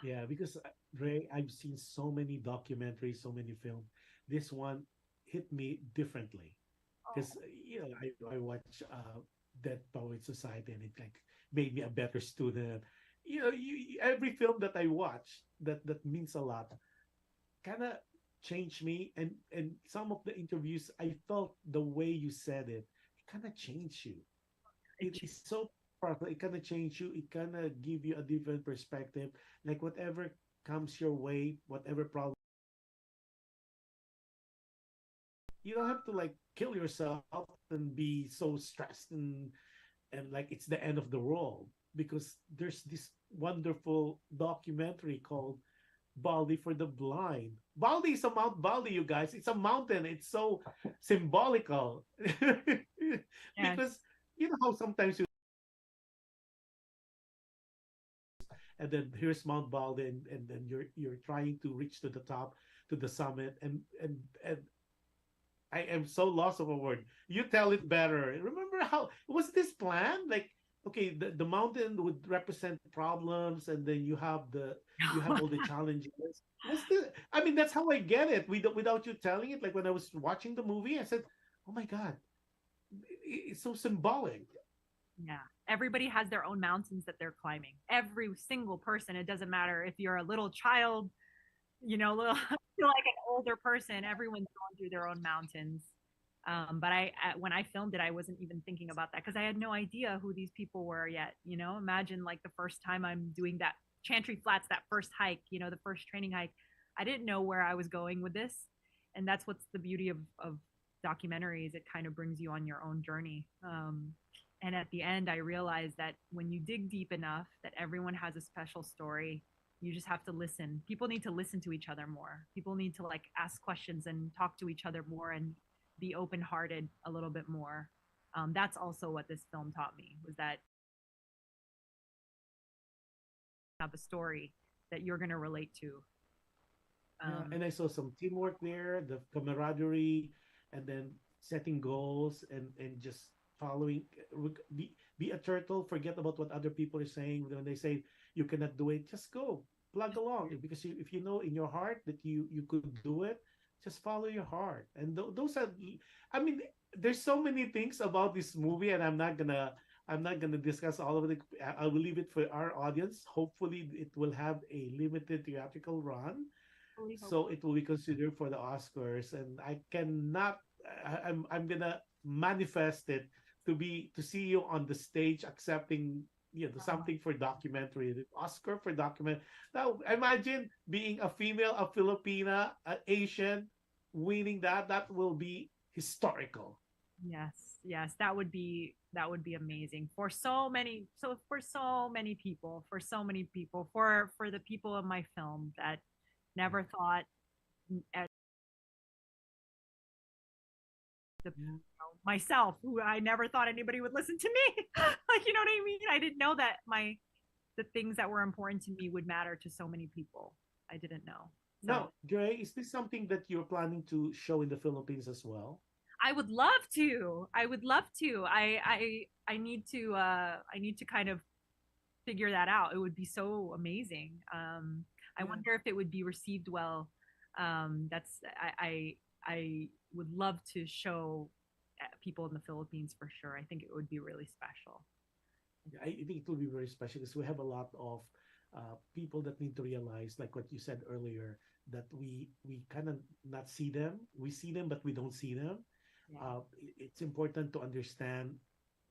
S4: Yeah,
S3: because Ray, I've seen so many documentaries, so many films. This one hit me differently because I watch Dead Poet Society, and it like made me a better student. Every film that I watch that means a lot kind of changed me, and some of the interviews I felt the way you said it kind of changed you. It is so powerful. It kind of change you. It kind of give you a different perspective. Like whatever comes your way, whatever problem, you don't have to like kill yourself and be so stressed and like it's the end of the world, because there's this wonderful documentary called Baldy for the Blind. Baldy is a Mount Baldy, you guys. It's a mountain. It's so symbolical. Because you know how sometimes you and then here's Mount Baldy, and then you're trying to reach to the top, to the summit, and I am so lost of a word. You tell it better. Remember how was this planned? Like, okay, the mountain would represent problems, and then you have all the challenges. Was this, I mean, that's how I get it. Without you telling it. Like when I was watching the movie, I said, "Oh my god, it's so symbolic."
S4: Yeah. Everybody has their own mountains that they're climbing. Every single person. It doesn't matter if you're a little child, little like an older person. Everyone's going through their own mountains. But when I filmed it, I wasn't even thinking about that because I had no idea who these people were yet. Imagine like the first time I'm doing that Chantry Flats, that first hike, the first training hike. I didn't know where I was going with this, and that's what's the beauty of documentaries. It kind of brings you on your own journey. And at the end, I realized that when you dig deep enough, that everyone has a special story. You just have to listen. People need to listen to each other more. People need to like ask questions and talk to each other more and be open-hearted a little bit more. That's also what this film taught me, was that you have a story that you're going to relate to.
S3: And I saw some teamwork there, the camaraderie, and then setting goals and just following. Be a turtle. Forget about what other people are saying. When they say you cannot do it, just go plug along. Because if you know in your heart that you could do it, just follow your heart. And those are, I mean, there's so many things about this movie, and I'm not gonna discuss all of it. I will leave it for our audience. Hopefully, it will have a limited theatrical run, so it will be considered for the Oscars. And I cannot I'm gonna manifest it to see you on the stage accepting something for documentary, the Oscar for document. Now imagine being a female, a Filipina, an Asian, winning that. That will be historical.
S4: Yes, that would be amazing for so many people, for the people of my film that never thought at myself, who I never thought anybody would listen to me. Like, you know what I mean? I didn't know that the things that were important to me would matter to so many people. I didn't know. So,
S3: Now, Dre, is this something that you're planning to show in the Philippines as well?
S4: I would love to. I would love to. I need to kind of figure that out. It would be so amazing. I wonder if it would be received well. That's I would love to show people in the Philippines for sure. I think it would be really special.
S3: I think it will be very special because we have a lot of people that need to realize, like what you said earlier, that we kind of not see them. We see them, but we don't see them.
S4: Yeah.
S3: It's important to understand,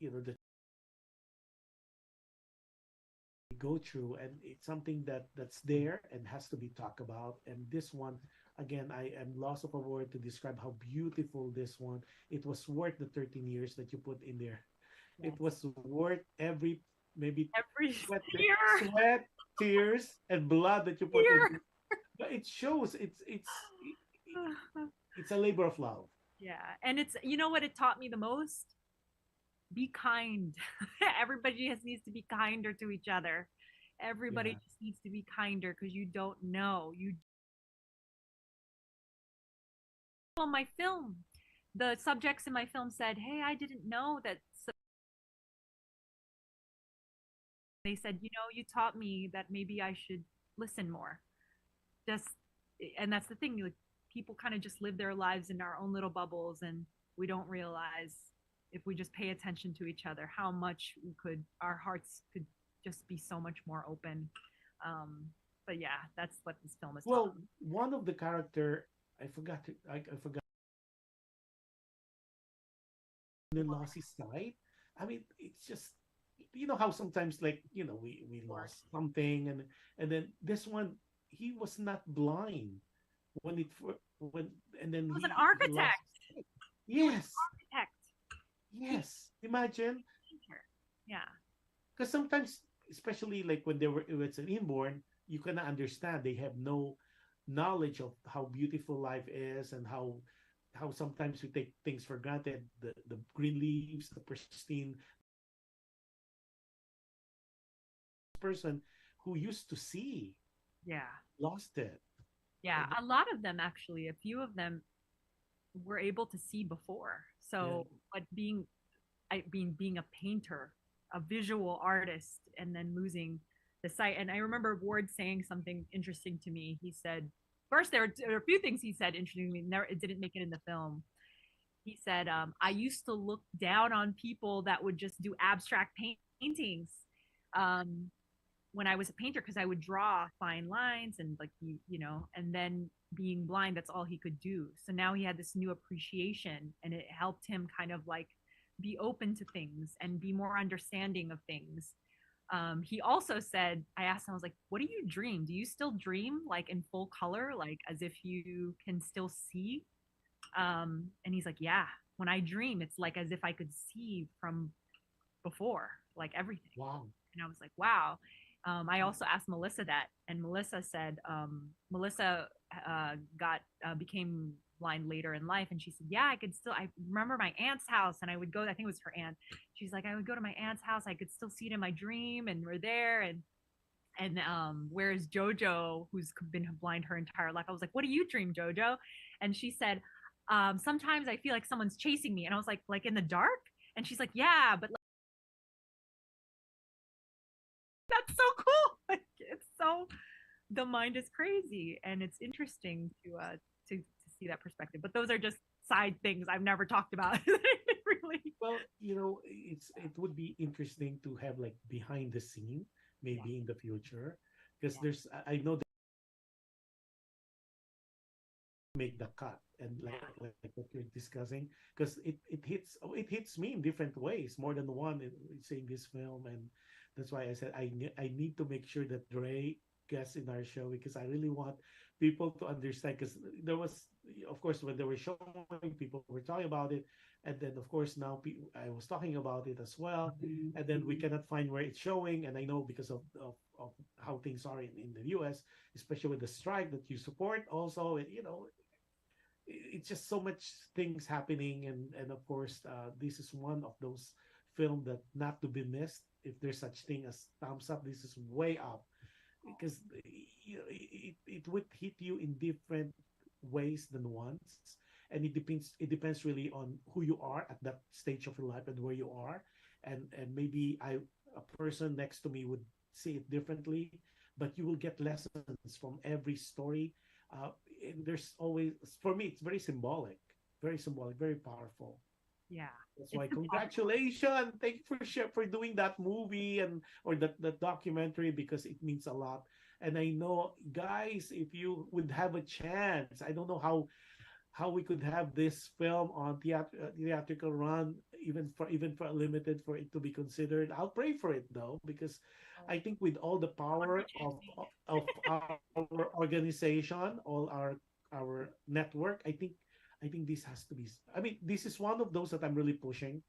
S3: that we go through, and it's something that's there and has to be talked about. And this one, again, I am lost of a word to describe how beautiful this one. It was worth the 13 years that you put in there.
S4: Yes.
S3: It was worth every sweat,
S4: tear.
S3: sweat, tears, and blood that you put in. But it shows it's a labor of love.
S4: Yeah. And it's, you know what it taught me the most? Be kind. Everybody needs to be kinder to each other. Everybody just needs to be kinder, because you don't know. On my film, the subjects in my film said, "Hey, I didn't know that." They said, "You taught me that maybe I should listen more." And that's the thing. Like, people kind of just live their lives in our own little bubbles, and we don't realize, if we just pay attention to each other, how much our hearts could just be so much more open. But yeah, that's what this film is.
S3: Well, one of the character, I forgot. I forgot. And then lost his sight. I mean, it's just, how sometimes, like, we lost something, and then this one, he was not blind when and then
S4: he was an architect.
S3: Yes.
S4: Architect.
S3: Yes. Imagine.
S4: Yeah.
S3: Because sometimes, especially like when it's an inborn, you cannot understand. They have no knowledge of how beautiful life is, and how sometimes we take things for granted. The green leaves, the pristine person who used to see.
S4: Yeah.
S3: Lost it.
S4: Yeah. A lot of them, actually, a few of them were able to see before. So, but being a painter, a visual artist, and then losing the sight. And I remember Ward saying something interesting to me. He said, first, there were a few things he said interesting to me. It didn't make it in the film. He said, I used to look down on people that would just do abstract paintings when I was a painter, because I would draw fine lines and, like, and then being blind, that's all he could do. So now he had this new appreciation, and it helped him kind of like be open to things and be more understanding of things. He also said, I asked him, I was like, what do you dream? Do you still dream, like, in full color, like as if you can still see? And he's like, yeah, when I dream, it's like as if I could see from before, like everything.
S3: Wow.
S4: And I was like, wow. I also asked Melissa that, and Melissa said, Melissa became blind later in life, and she said, yeah, I remember my aunt's house, and I would go, I think it was her aunt. She's like, I would go to my aunt's house, I could still see it in my dream, and we're there, and where's Jojo, who's been blind her entire life? I was like, what do you dream, Jojo? And she said, sometimes I feel like someone's chasing me. And I was like in the dark? And she's like, yeah, but like, that's so cool. Like, it's so, the mind is crazy, and it's interesting to see that perspective. But those are just side things I've never talked about. Really.
S3: Well, it would be interesting to have, like, behind the scene, maybe in the future, because I know make the cut, and like what you're discussing, because it hits me in different ways, more than one in seeing this film. And that's why I said I need to make sure that Dre guests in our show, because I really want people to understand, because there was, of course, when they were showing, people were talking about it, and then of course now I was talking about it as well, and then we cannot find where it's showing. And I know because of how things are in the US, especially with the strike that you support also, and it's just so much things happening. And of course, this is one of those film that not to be missed. If there's such thing as thumbs up, this is way up, because it would hit you in different ways than once. And it depends really on who you are at that stage of your life and where you are. And maybe a person next to me would see it differently, but you will get lessons from every story. And there's always, for me, it's very symbolic, very powerful.
S4: Yeah.
S3: That's why congratulations. Thank you for doing that movie or that documentary, because it means a lot. And I know, guys, if you would have a chance, I don't know how we could have this film on theatrical run, even for a limited, for it to be considered. I'll pray for it though, because I think with all the power of our organization, all our network, I think this has to be. I mean, this is one of those that I'm really pushing.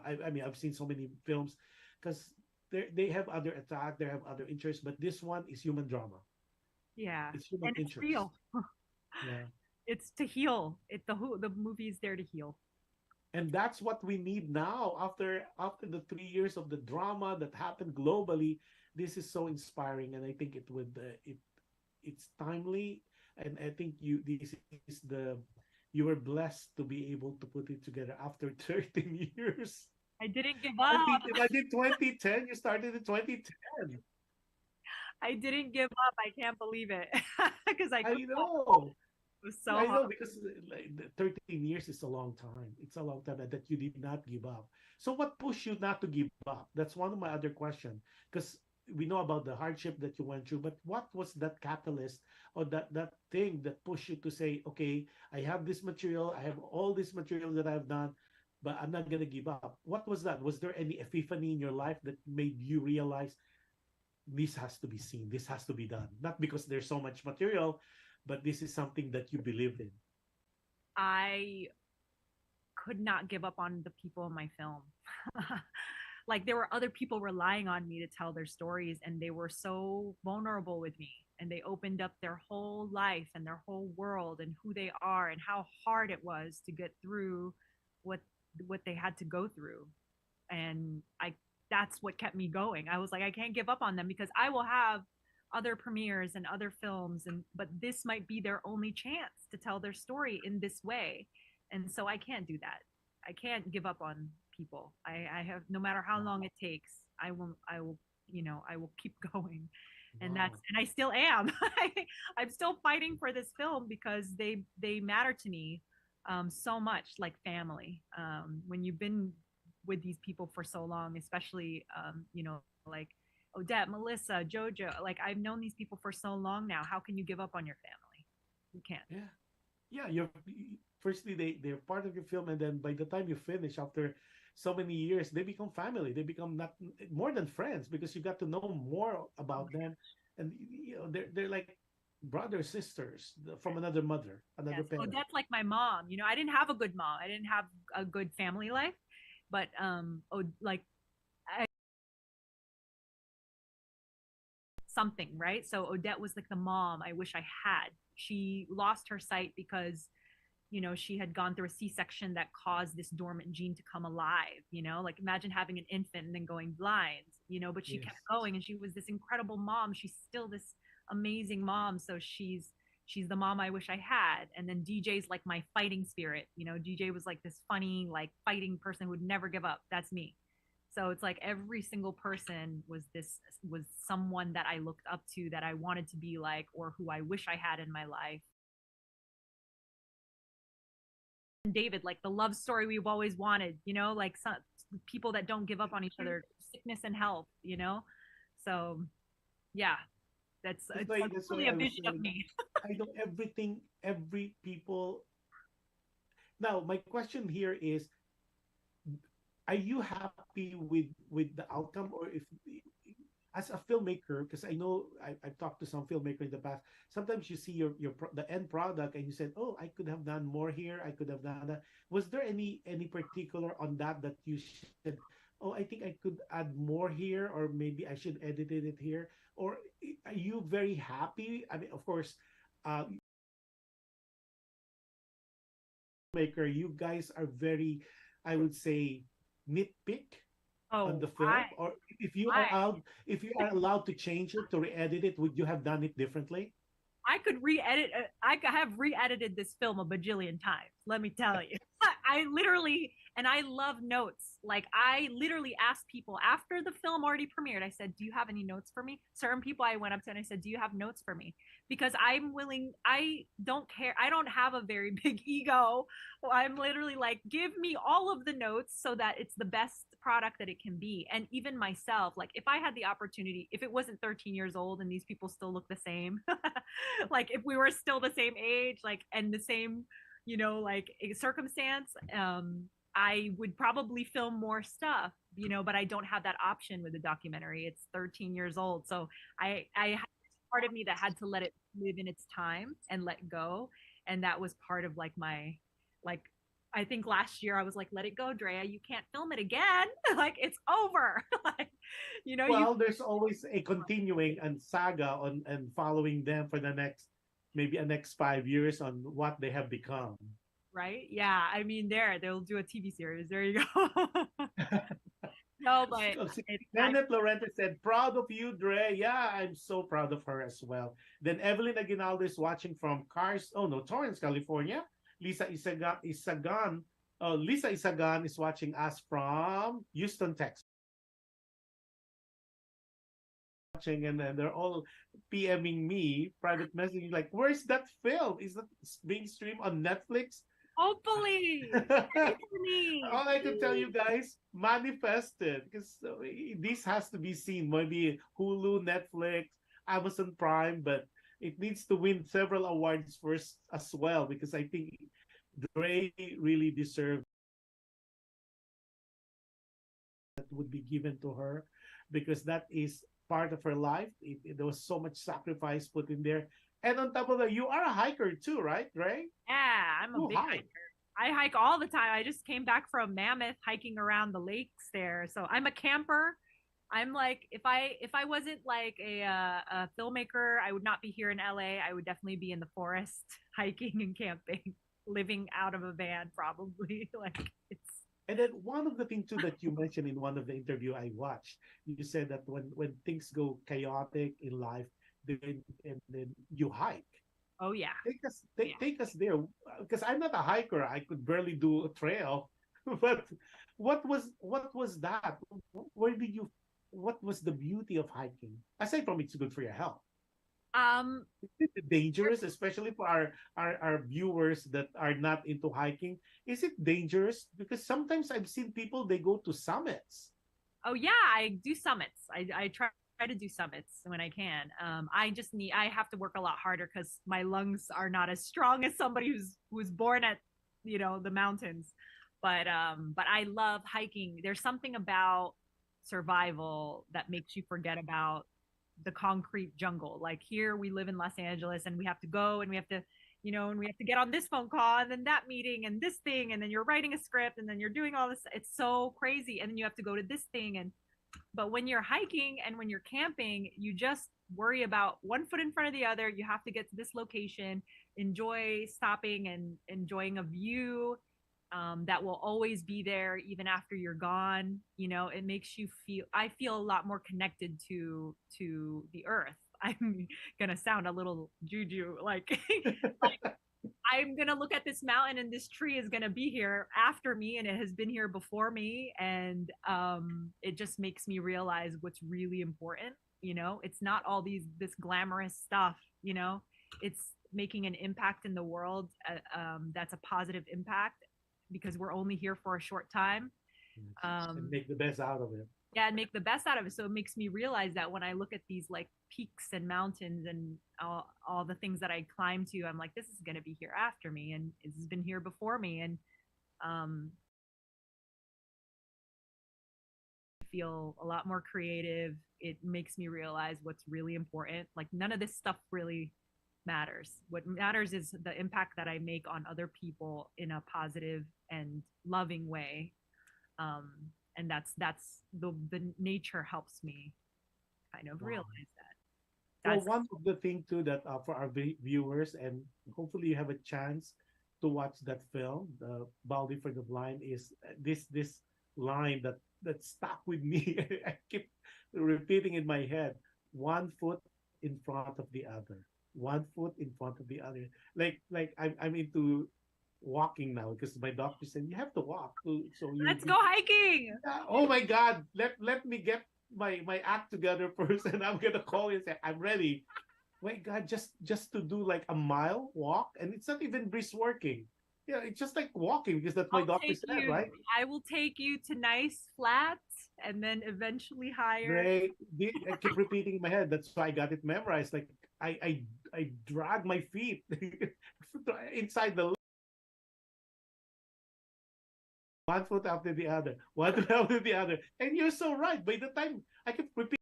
S3: I mean, I've seen so many films, because they have other attack, they have other interests, but this one is human drama.
S4: Yeah,
S3: It's human
S4: and it's
S3: interest.
S4: real.
S3: Yeah.
S4: It's to heal. The movie is there to heal.
S3: And that's what we need now, after the 3 years of the drama that happened globally. This is so inspiring, and I think it's timely. And I think this is you were blessed to be able to put it together after 13 years.
S4: I didn't give up.
S3: I did 2010. You started in 2010.
S4: I didn't give up. I can't believe it. Because I
S3: know.
S4: It was so
S3: I know,
S4: hard.
S3: because 13 years is a long time. It's a long time that you did not give up. So what pushed you not to give up? That's one of my other questions. Because we know about the hardship that you went through, but what was that catalyst, or that thing that pushed you to say, okay, I have this material, I have all this material that I've done, but I'm not going to give up. What was that? Was there any epiphany in your life that made you realize this has to be seen, this has to be done? Not because there's so much material, but this is something that you believed in.
S4: I could not give up on the people in my film. Like, there were other people relying on me to tell their stories, and they were so vulnerable with me, and they opened up their whole life and their whole world and who they are and how hard it was to get through what they had to go through. And that's what kept me going. I was like, I can't give up on them, because I will have other premieres and other films, but this might be their only chance to tell their story in this way. And so I can't do that. I can't give up on people. I have, no matter how long it takes, I will keep going. And and I still am. I'm still fighting for this film, because they matter to me so much, like family. When you've been with these people for so long, especially like Odette, Melissa, Jojo, like, I've known these people for so long now. How can you give up on your family? You can't.
S3: Yeah. Firstly, they're part of your film, and then by the time you finish, after so many years, they become family. They become not more than friends, because you got to know more about them, and they're like brothers, sisters from another mother, another parent.
S4: Odette's like my mom. I didn't have a good mom. I didn't have a good family life, but something, right? So Odette was like the mom I wish I had. She lost her sight because she had gone through a C-section that caused this dormant gene to come alive. Like, imagine having an infant and then going blind, but she kept going, and she was this incredible mom. She's still this amazing mom. So she's the mom I wish I had. And then DJ's like my fighting spirit. DJ was like this funny, like, fighting person who would never give up. That's me. So it's like every single person was someone that I looked up to, that I wanted to be like, or who I wish I had in my life. And David, like the love story we've always wanted, like some people that don't give up on each other, sickness and health, So yeah, That's
S3: That's
S4: it's
S3: why,
S4: like
S3: that's
S4: really
S3: why
S4: a
S3: I was
S4: vision of
S3: saying,
S4: me.
S3: I know everything, every people. Now, my question here is, are you happy with the outcome, or if as a filmmaker, because I know I've talked to some filmmaker in the past, sometimes you see the end product and you said, oh, I could have done more here, I could have done that. Was there any particular on that you said, oh, I think I could add more here, or maybe I should edited it here? Or are you very happy? I mean, of course, maker, you guys are very, I would say, nitpick on
S4: Oh,
S3: the film. Or if you are allowed to change it, to re-edit it, would you have done it differently?
S4: I could re-edit. Have re-edited this film a bajillion times. Let me tell you, I literally, and I love notes. Like I literally asked people after the film already premiered. I said, "Do you have any notes for me?" Certain people I went up to and I said, "Do you have notes for me?" Because I'm willing. I don't care. I don't have a very big ego. I'm literally like, give me all of the notes so that it's the best product that it can be. And even myself, like if I had the opportunity, if it wasn't 13 years old and these people still look the same, like if we were still the same age, like and the same, like circumstance, I would probably film more stuff, but I don't have that option with the documentary. It's 13 years old. So I had part of me that had to let it live in its time and let go. And that was part of like my, like, I think last year I was like, let it go, Drea. You can't film it again. Like it's over. Like,
S3: Well, there's always a continuing and saga on and following them for the maybe a next 5 years on what they have become.
S4: Right? Yeah. I mean, they'll do a TV series. There you go. No, but
S3: Kenneth Lorente said, proud of you, Dre. Yeah, I'm so proud of her as well. Then Evelyn Aguinaldo is watching from Torrance, California. Lisa Isagan is watching us from Houston, Texas. And then they're all PMing me, private messaging, like, where's that film? Is that being streamed on Netflix?
S4: Hopefully.
S3: All I can tell you guys, manifested, because this has to be seen. Maybe Hulu, Netflix, Amazon Prime, but it needs to win several awards first as well, because I think Dre really deserved that would be given to her, because that is part of her life. There was so much sacrifice put in there. And on top of that, you are a hiker too, right, Dre?
S4: Yeah, I'm a big hiker. I hike all the time. I just came back from Mammoth hiking around the lakes there. So I'm a camper. I'm like, if I wasn't like a filmmaker, I would not be here in LA. I would definitely be in the forest hiking and camping, living out of a van probably. Like it's.
S3: And then one of the things too that you mentioned in one of the interview I watched, you said that when things go chaotic in life, then you hike.
S4: Oh yeah.
S3: Take us there, because I'm not a hiker. I could barely do a trail. But what was that? What was the beauty of hiking? Aside from it's good for your health. Is it dangerous, especially for our viewers that are not into hiking? Is it dangerous? Because sometimes I've seen people, they go to summits.
S4: Oh yeah, I do summits. I try to do summits when I can. I have to work a lot harder because my lungs are not as strong as somebody who's born at the mountains. But I love hiking. There's something about survival that makes you forget about the concrete jungle. Like here we live in Los Angeles and we have to go and we have to and we have to get on this phone call and then that meeting and this thing and then you're writing a script and then you're doing all this. It's so crazy. And then you have to go to this thing. But when you're hiking and when you're camping, you just worry about one foot in front of the other. You have to get to this location, enjoy stopping and enjoying a view that will always be there even after you're gone. It makes you I feel a lot more connected to the earth. I'm gonna sound a little juju, like I'm gonna look at this mountain and this tree is gonna be here after me and it has been here before me, and it just makes me realize what's really important. It's not all this glamorous stuff. It's making an impact in the world that's a positive impact, because we're only here for a short time.
S3: And make the best out of it.
S4: Yeah, and make the best out of it. So it makes me realize that when I look at these like peaks and mountains and all the things that I climb to, I'm like, this is going to be here after me, and this has been here before me, and feel a lot more creative. It makes me realize what's really important. Like none of this stuff really matters. What matters is the impact that I make on other people in a positive and loving way. And that's the nature helps me kind of realize that.
S3: Well, one of the thing too that for our viewers, and hopefully you have a chance to watch that film, the Baldy for the Blind, is this line that stuck with me. I keep repeating in my head: 1 foot in front of the other, 1 foot in front of the other. Like I'm into walking now because my doctor said you have to walk. So
S4: let's go hiking.
S3: Oh my God! Let me get my act together first, and I'm gonna call you and say I'm ready. My God, just to do like a mile walk, and it's not even brisk working. Yeah, it's just like walking because that's my doctor said, right?
S4: I will take you to nice flats and then eventually higher.
S3: Great. I keep repeating in my head. That's why I got it memorized. Like I drag my feet inside the 1 foot after the other, 1 foot after the other. And you're so right. By the time I keep repeating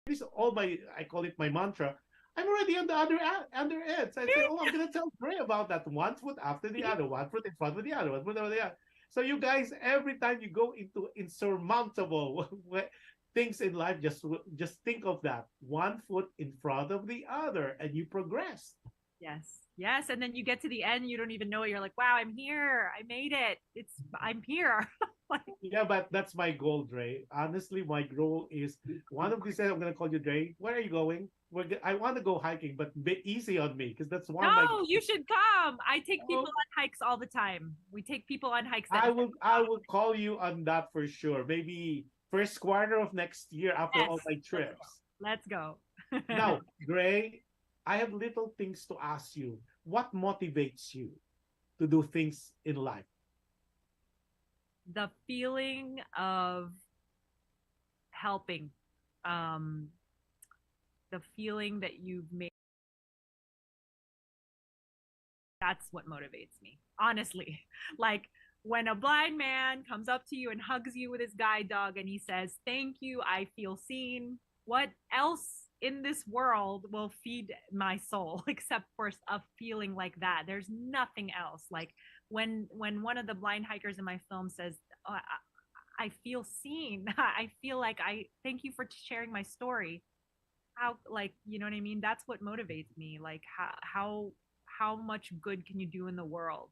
S3: this, I call it my mantra. I'm already on the other end. So I say, I'm gonna tell Dre about that 1 foot after the other, 1 foot in front of the other, 1 foot after the other. So you guys, every time you go into insurmountable things in life, just think of that 1 foot in front of the other, and you progress.
S4: Yes, and then you get to the end, you don't even know it. You're like, wow, I'm here. I made it. I'm here.
S3: Yeah, but that's my goal, Dre. Honestly, my goal is one of these days I'm gonna call you, Dre. Where are you going? I want to go hiking, but be easy on me because that's one.
S4: No, you should come. I take people on hikes all the time. We take people on hikes.
S3: I will call you on that for sure. Maybe first quarter of next year after all my trips.
S4: Let's go.
S3: Now, Dre, I have little things to ask you. What motivates you to do things in life?
S4: The feeling of helping. The feeling that you've made. That's what motivates me, honestly. Like when a blind man comes up to you and hugs you with his guide dog and he says, "Thank you, I feel seen." What else in this world will feed my soul except for a feeling like that? There's nothing else. Like when one of the blind hikers in my film says, I feel seen. I feel like thank you for sharing my story. How, like, you know what I mean? That's what motivates me. Like how much good can you do in the world?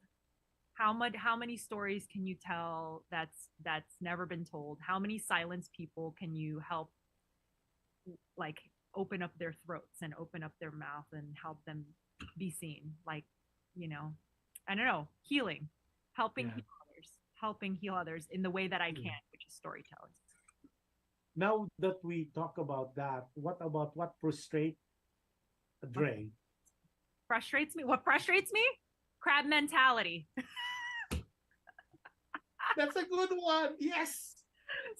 S4: How many stories can you tell that's never been told? How many silenced people can you help, like, open up their throats and open up their mouth and help them be seen? Like, I don't know, healing, helping heal others in the way that I can, which is storytelling.
S3: Now that we talk about that, what about what frustrates Dre?
S4: Frustrates me? What frustrates me? Crab mentality.
S3: That's a good one. Yes.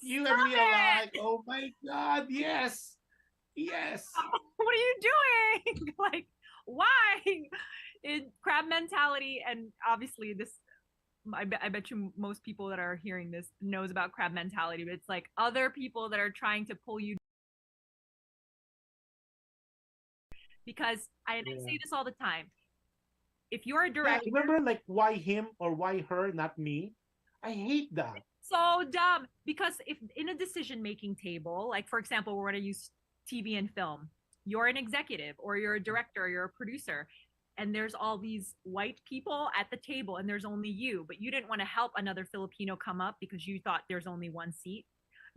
S3: You and me alike. Oh my God. Yes. Yes.
S4: What are you doing? Like, why? Crab mentality, and obviously this, I bet you most people that are hearing this knows about crab mentality, but it's like other people that are trying to pull you. Because I say this all the time. If you're a director,
S3: remember, like, why him or why her, not me? I hate that.
S4: So dumb. Because if in a decision-making table, like for example, we're going to use TV and film, you're an executive or you're a director or you're a producer, and there's all these white people at the table and there's only you, but you didn't want to help another Filipino come up because you thought there's only one seat.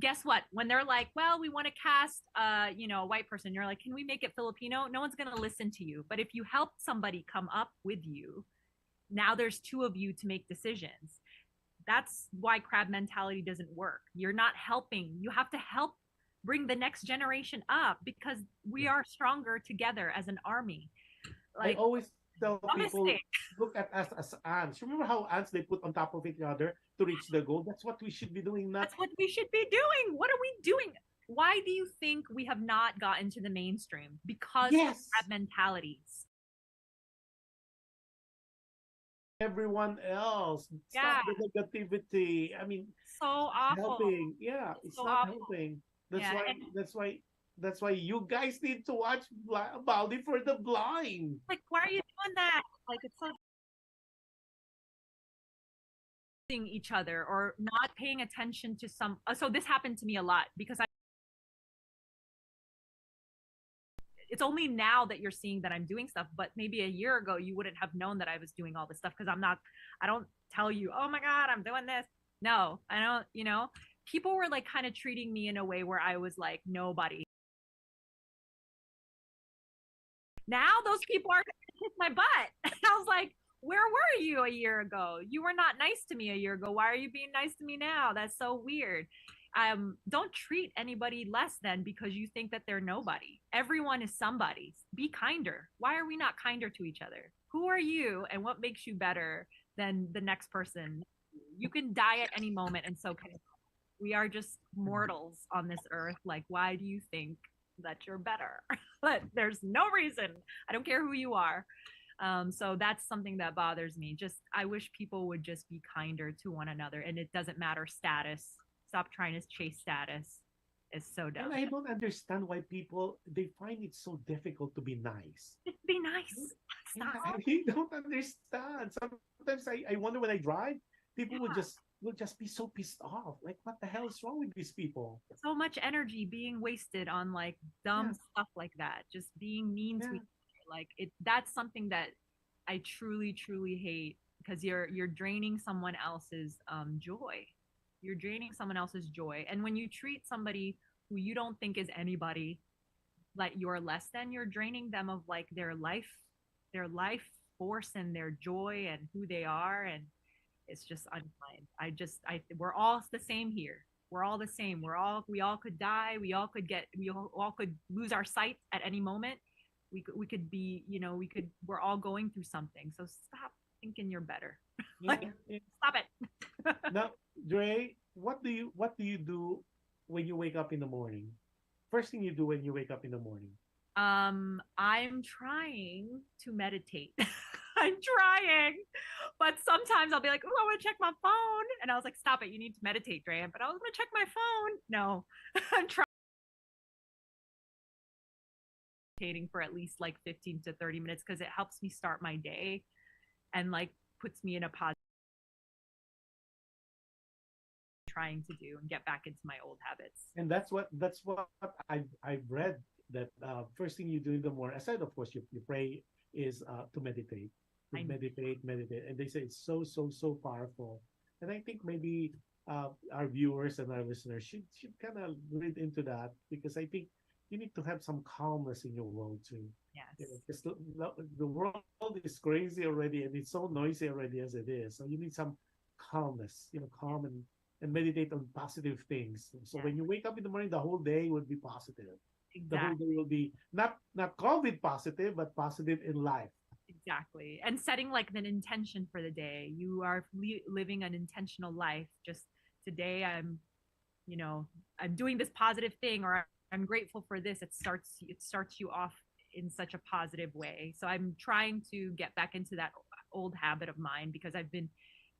S4: Guess what? When they're like, well, we want to cast a white person, you're like, can we make it Filipino? No one's going to listen to you. But if you help somebody come up with you, now there's two of you to make decisions. That's why crab mentality doesn't work. You're not helping. You have to help bring the next generation up because we are stronger together as an army. Like,
S3: tell people,
S4: mistake.
S3: look at us as ants. Remember how ants, they put on top of each other to reach the goal? That's what we should be doing. Not
S4: That's what we should be doing. What are we doing? Why do you think we have not gotten to the mainstream? Because of
S3: Yes.
S4: that mentalities.
S3: Everyone else.
S4: Yeah.
S3: Stop the negativity. I mean,
S4: So awful.
S3: helping. Yeah, it's
S4: so
S3: not
S4: awful.
S3: helping. That's
S4: Yeah,
S3: why.
S4: and-
S3: That's why you guys need to watch Baldy for the Blind.
S4: Like, why are you doing that? Like, it's so each other or not paying attention to some. So this happened to me a lot because it's only now that you're seeing that I'm doing stuff, but maybe a year ago you wouldn't have known that I was doing all this stuff because I don't tell you, oh my God, I'm doing this. No, I don't, people were like kind of treating me in a way where I was like nobody. Now those people are gonna kiss my butt. I was like, where were you a year ago? You were not nice to me a year ago. Why are you being nice to me now? That's so weird. Don't treat anybody less than because you think that they're nobody. Everyone is somebody. Be kinder. Why are we not kinder to each other? Who are you and what makes you better than the next person? You can die at any moment and so can we. Are just mortals on this earth. Like, why do you think that you're better? But there's no reason. I don't care who you are. So that's something that bothers me. Just, I wish people would just be kinder to one another, and it doesn't matter status. Stop trying to chase status. It's so dumb.
S3: And I don't understand why people, they find it so difficult to be nice.
S4: Just be nice. Stop.
S3: I don't understand. Sometimes I wonder when I drive, people will just be so pissed off. Like, what the hell is wrong with these people?
S4: So much energy being wasted on like dumb stuff like that. Just being mean to each other. Like that's something that I truly, truly hate because you're draining someone else's joy. You're draining someone else's joy. And when you treat somebody who you don't think is anybody like you're less than, you're draining them of like their life force and their joy and who they are. And it's just unkind. We're all the same here. We're all the same. We all could die. We all could lose our sight at any moment. We could be, we're all going through something. So stop thinking you're better. Stop it.
S3: Now, Dre, what do you do when you wake up in the morning? First thing you do when you wake up in the morning?
S4: I'm trying to meditate. I'm trying, but sometimes I'll be like, oh, I want to check my phone. And I was like, stop it. You need to meditate, Dre. But I was going to check my phone. No, I'm trying meditating for at least like 15 to 30 minutes because it helps me start my day and like puts me in a positive trying to do and get back into my old habits.
S3: And that's what I've read, that first thing you do in the morning, aside of course you pray, is to meditate. Meditate, and they say it's so powerful. And I think maybe our viewers and our listeners should kind of read into that, because I think you need to have some calmness in your world too.
S4: Yes.
S3: Because the world is crazy already, and it's so noisy already as it is. So you need some calmness, calm and meditate on positive things. So when you wake up in the morning, the whole day would be positive.
S4: Exactly.
S3: The whole day will be not COVID positive, but positive in life.
S4: Exactly. And setting like an intention for the day. You are living an intentional life. Just today I'm doing this positive thing, or I'm grateful for this. It starts you off in such a positive way. So I'm trying to get back into that old habit of mine, because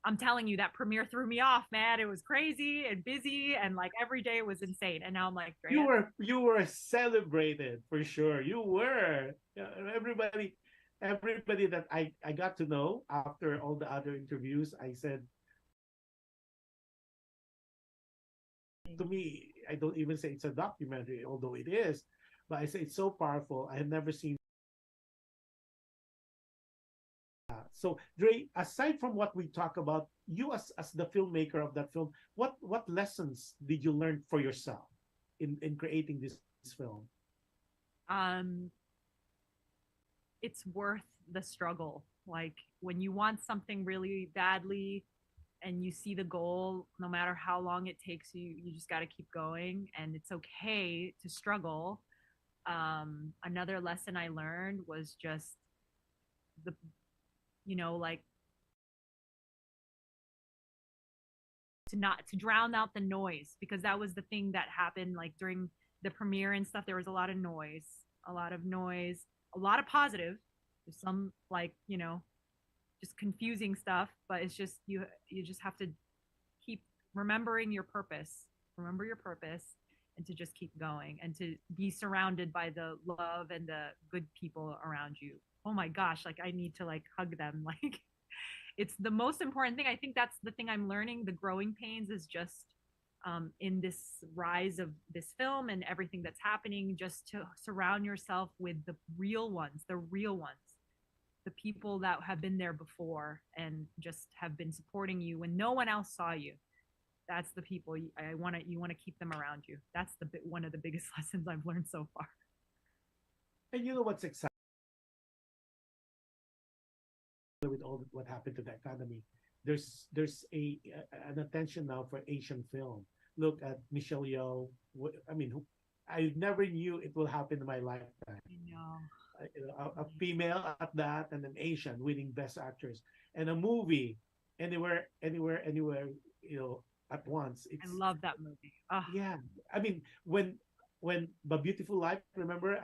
S4: I'm telling you, that premiere threw me off, man. It was crazy and busy, and like every day was insane. And now I'm like,
S3: you were celebrated for sure. You were. Everybody that I got to know after all the other interviews, I said, to me, I don't even say it's a documentary, although it is, but I say it's so powerful. I have never seen. So, Dre, aside from what we talk about, you as the filmmaker of that film, what lessons did you learn for yourself in creating this film?
S4: It's worth the struggle. Like when you want something really badly and you see the goal, no matter how long it takes you, you just got to keep going, and it's okay to struggle. Another lesson I learned was just the, you know, like to drown out the noise, because that was the thing that happened like during the premiere and stuff. There was a lot of noise, a lot of positive. There's some like, you know, just confusing stuff, but it's just you just have to keep remembering your purpose. Remember your purpose, and to just keep going, and to be surrounded by the love and the good people around you. Oh my gosh, like I need to like hug them. Like it's the most important thing. I think that's the thing I'm learning. The growing pains is just in this rise of this film and everything that's happening, just to surround yourself with the real ones, the people that have been there before and just have been supporting you when no one else saw you. That's the people you want to keep them around you. That's one of the biggest lessons I've learned so far.
S3: And you know what's exciting with all what happened to the Academy? There's an attention now for Asian film. Look at Michelle Yeoh. I mean, I never knew it will happen in my lifetime.
S4: I know.
S3: A female at that, and an Asian winning Best Actress, and a movie anywhere, you know, at once.
S4: I love that movie. Oh.
S3: Yeah, I mean, when The Beautiful Life, remember,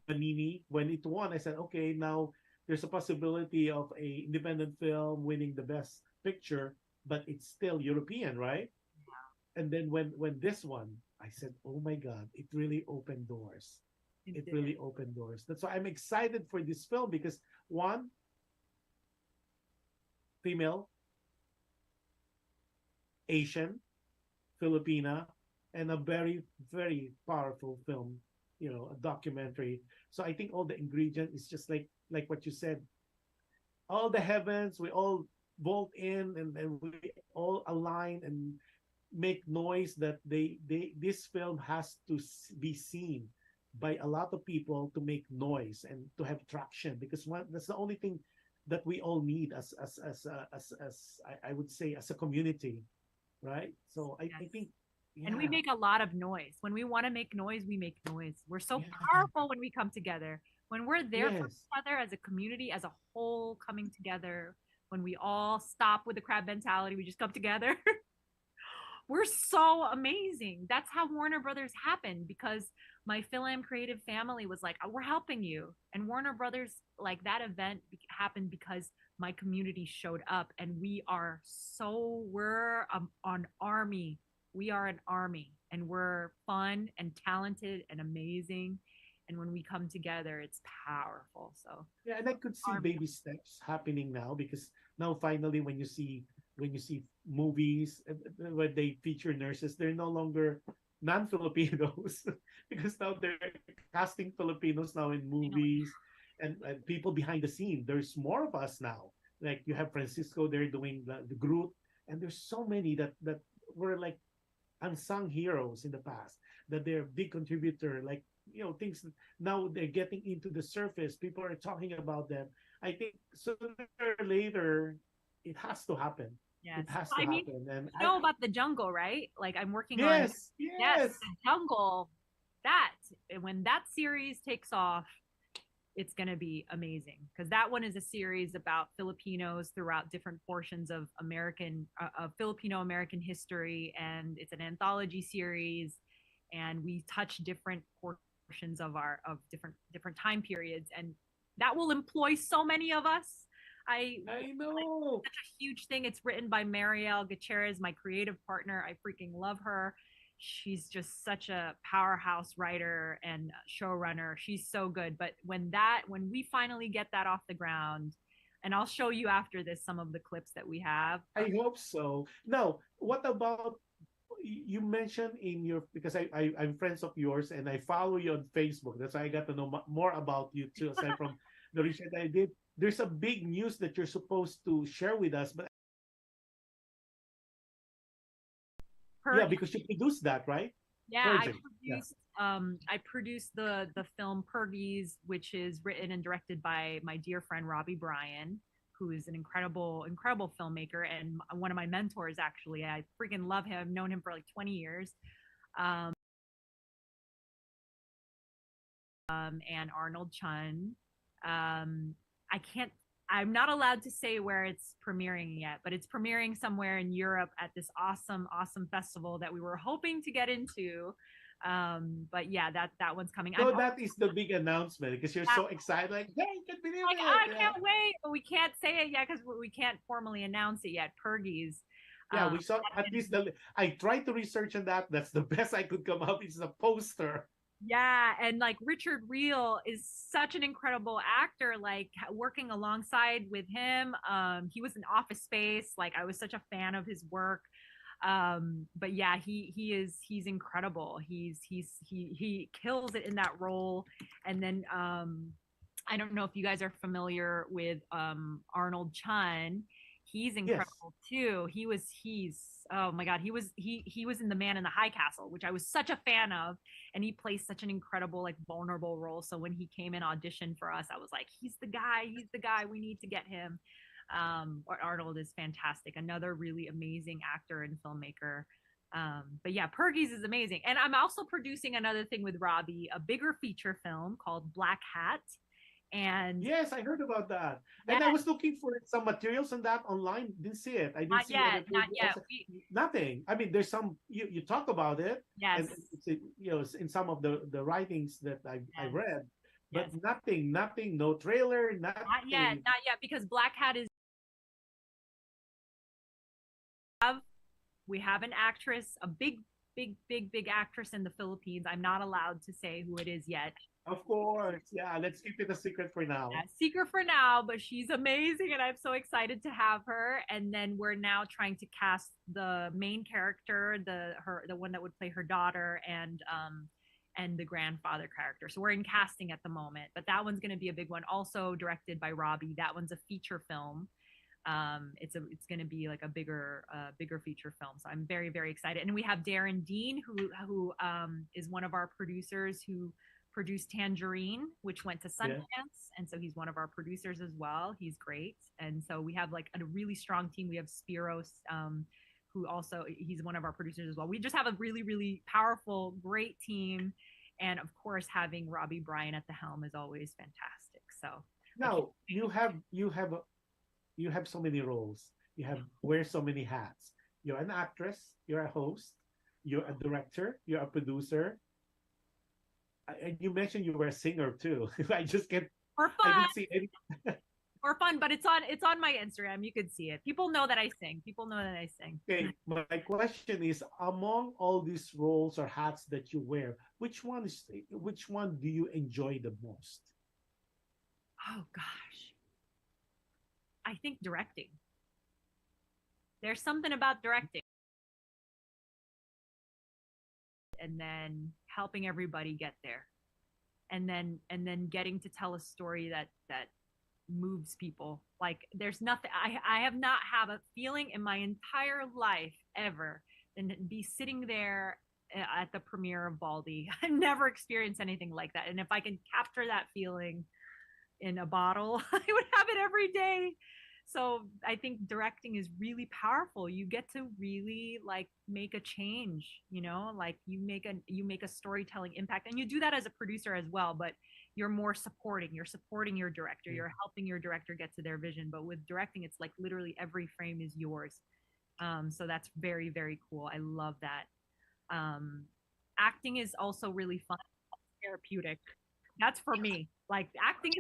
S3: Benini, when it won, I said, okay, now there's a possibility of a independent film winning the Best Picture, but it's still European, right? Yeah. And then when this one, I said, oh my God, it really opened doors. It really opened doors. That's why I'm excited for this film, because one, female, Asian, Filipina, and a very, very powerful film, you know, a documentary. So I think all the ingredient is just like what you said. All the heavens, we all bolt in, and we all align and make noise that this film has to be seen by a lot of people to make noise and to have traction, because that's the only thing that we all need as I would say, as a community, right? So I think, yeah.
S4: And we make a lot of noise. When we want to make noise, we make noise. We're so powerful when we come together. When we're there for each other as a community, as a whole, coming together, when we all stop with the crab mentality, we just come together. We're so amazing. That's how Warner Brothers happened, because my Fil-Am creative family was like, we're helping you. And Warner Brothers, like that event happened because my community showed up, and we're an army. We are an army, and we're fun and talented and amazing. And when we come together, it's powerful. So
S3: yeah, and I could see baby steps happening now, because now finally when you see movies where they feature nurses, they're no longer non-Filipinos because now they're casting Filipinos now in movies, and people behind the scene. There's more of us now. Like you have Francisco there doing the Groot, and there's so many that were like unsung heroes in the past, that they're a big contributor, like, you know, things that now they're getting into the surface. People are talking about them. I think sooner or later it has to happen.
S4: Yes.
S3: It has to happen. And
S4: you know about The Jungle, right? Like I'm working on
S3: The
S4: Jungle. When that series takes off, it's going to be amazing, because that one is a series about Filipinos throughout different portions of Filipino-American history, and it's an anthology series, and we touch different portions of different time periods, and that will employ so many of us. I know. Such a huge thing. It's written by Marielle Gutierrez, my creative partner. I freaking love her. She's just such a powerhouse writer and showrunner. She's so good. But when we finally get that off the ground, and I'll show you after this some of the clips that we have.
S3: I hope so. Now, what about, you mentioned in your, because I'm friends of yours and I follow you on Facebook. That's why I got to know more about you too, aside from the research I did. There's a big news that you're supposed to share with us, but yeah, because you produced that, right?
S4: Yeah, I produced the film PURGY'S, which is written and directed by my dear friend Robbie Bryan, who is an incredible filmmaker and one of my mentors. Actually, I freaking love him. I've known him for like 20 years. And Arnold Chun. I can't I'm not allowed to say where it's premiering yet, but it's premiering somewhere in Europe at this awesome festival that we were hoping to get into. But yeah, that one's coming.
S3: So that is the big announcement because you're so excited, like, hey, I can't believe
S4: like,
S3: it.
S4: I can't wait, but we can't say it yet because we can't formally announce it yet. PURGY'S.
S3: Yeah, we saw at least I tried to research on that. That's the best I could come up. It's a poster.
S4: Yeah, and like Richard Reel is such an incredible actor. Like working alongside with him, he was in Office Space. Like I was such a fan of his work. But yeah, he's incredible. He kills it in that role. And then I don't know if you guys are familiar with Arnold Chun. He's incredible too. He's oh my god, he was in The Man in the High Castle, which I was such a fan of, and he plays such an incredible, like, vulnerable role. So when he came in audition for us, I was like, he's the guy, we need to get him. Arnold is fantastic, another really amazing actor and filmmaker. But yeah, PURGY'S is amazing. And I'm also producing another thing with Robbie, a bigger feature film called Black Hat. And
S3: yes, I heard about that. And I was looking for some materials on that online. Didn't see it. I didn't see it.
S4: Not yet.
S3: Nothing. I mean, there's some you talk about it.
S4: Yes.
S3: And it's, in some of the writings that I read, but nothing. No trailer. Nothing.
S4: Not yet. Because Black Hat is. We have an actress, a big actress in the Philippines. I'm not allowed to say who it is yet.
S3: Of course. Yeah, let's keep it a secret for now.
S4: Yeah, secret for now, but she's amazing and I'm so excited to have her. And then we're now trying to cast the main character, the one that would play her daughter, and the grandfather character. So we're in casting at the moment, but that one's going to be a big one. Also directed by Robbie. That one's a feature film. It's going to be like a bigger feature film. So I'm very, very excited. And we have Darren Dean, who is one of our producers who produced Tangerine, which went to Sundance. And so he's one of our producers as well. He's great. And so we have like a really strong team. We have Spiros, who also, he's one of our producers as well. We just have a really, really powerful, great team. And of course, having Robbie Bryan at the helm is always fantastic. So
S3: now you have so many roles. You wear so many hats. You're an actress, you're a host, you're a director, you're a producer. And you mentioned you were a singer too. I just can't.
S4: For fun.
S3: I didn't see any.
S4: For fun, but it's on my Instagram. You could see it. People know that I sing.
S3: Okay, my question is: among all these roles or hats that you wear, which one do you enjoy the most?
S4: Oh gosh, I think directing. There's something about directing. And then helping everybody get there, and then getting to tell a story that moves people. Like there's nothing, I have not had a feeling in my entire life ever than be sitting there at the premiere of Baldy. I've never experienced anything like that, and if I can capture that feeling in a bottle, I would have it every day. So I think directing is really powerful. You get to really like make a change, like you make a storytelling impact, and you do that as a producer as well, but you're more supporting. You're supporting your director. You're helping your director get to their vision. But with directing, it's like literally every frame is yours. So that's very, very cool. I love that. Acting is also really fun, therapeutic. That's for me. Like acting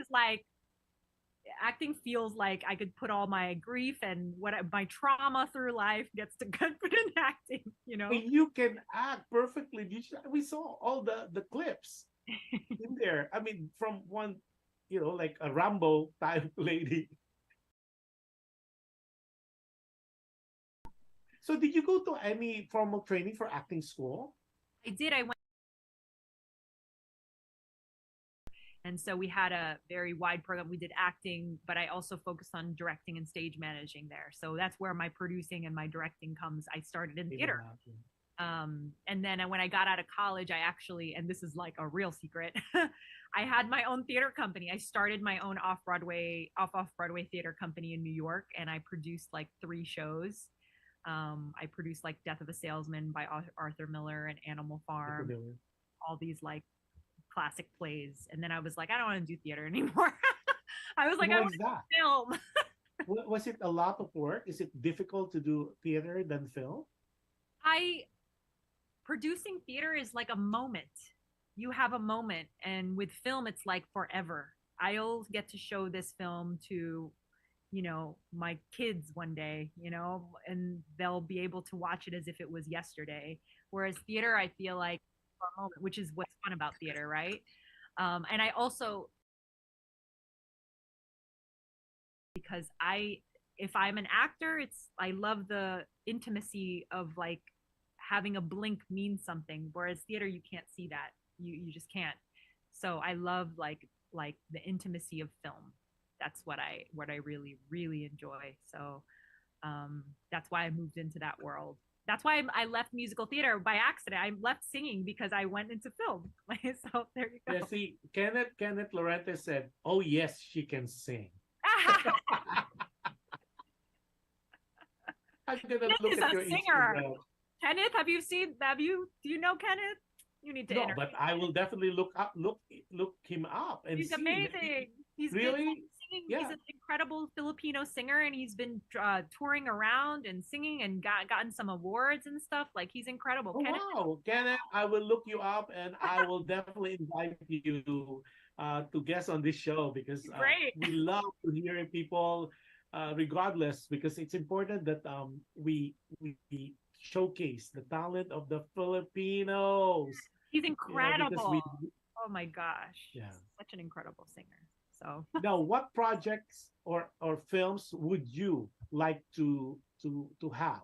S4: feels like I could put all my grief and my trauma through life gets to good in acting,
S3: And you can act perfectly. We saw all the clips in there. I mean, from one, like a Rambo type lady. So did you go to any formal training for acting school?
S4: I did. I went. And so we had a very wide program. We did acting, but I also focused on directing and stage managing there. So that's where my producing and my directing comes. I started in theater. And then when I got out of college, I actually, and this is like a real secret, I had my own theater company. I started my own off-Broadway theater company in New York, and I produced like 3 shows. I produced like Death of a Salesman by Arthur Miller and Animal Farm, all these like classic plays. And then I was like, I don't want to do theater anymore. I was like,
S3: Why
S4: I
S3: is
S4: want
S3: that?
S4: to film.
S3: Was it a lot of work? Is it difficult to do theater than film?
S4: Producing theater is like a moment. You have a moment, and with film, it's like forever. I'll get to show this film to, my kids one day, and they'll be able to watch it as if it was yesterday. Whereas theater, I feel like for a moment, which is what's fun about theater, right? And I also, because if I'm an actor, I love the intimacy of like having a blink mean something, whereas theater, you can't see that. You just can't. So I love like the intimacy of film. That's what I really, really enjoy. So that's why I moved into that world. That's why I left musical theater by accident. I left singing because I went into film. So there you go.
S3: Yeah, see, Kenneth Lorente said, "Oh yes, she can sing." I'm gonna
S4: Kenneth
S3: look
S4: is
S3: at
S4: a
S3: your
S4: singer.
S3: Instagram.
S4: Kenneth, do you know Kenneth? You need to
S3: No,
S4: interview.
S3: but I will definitely look him up and
S4: He's
S3: see.
S4: amazing. He's
S3: really
S4: been singing.
S3: Yeah.
S4: He's an incredible Filipino singer, and he's been touring around and singing and gotten some awards and stuff. Like, he's incredible.
S3: Oh, wow, Kenneth, I will look you up and I will definitely invite you to guest on this show because
S4: Great.
S3: we love to hear people, regardless, because it's important that we showcase the talent of the Filipinos.
S4: He's incredible.
S3: Because we,
S4: oh my gosh.
S3: Yeah.
S4: Such an incredible singer. So
S3: now, what projects or films would you like to have?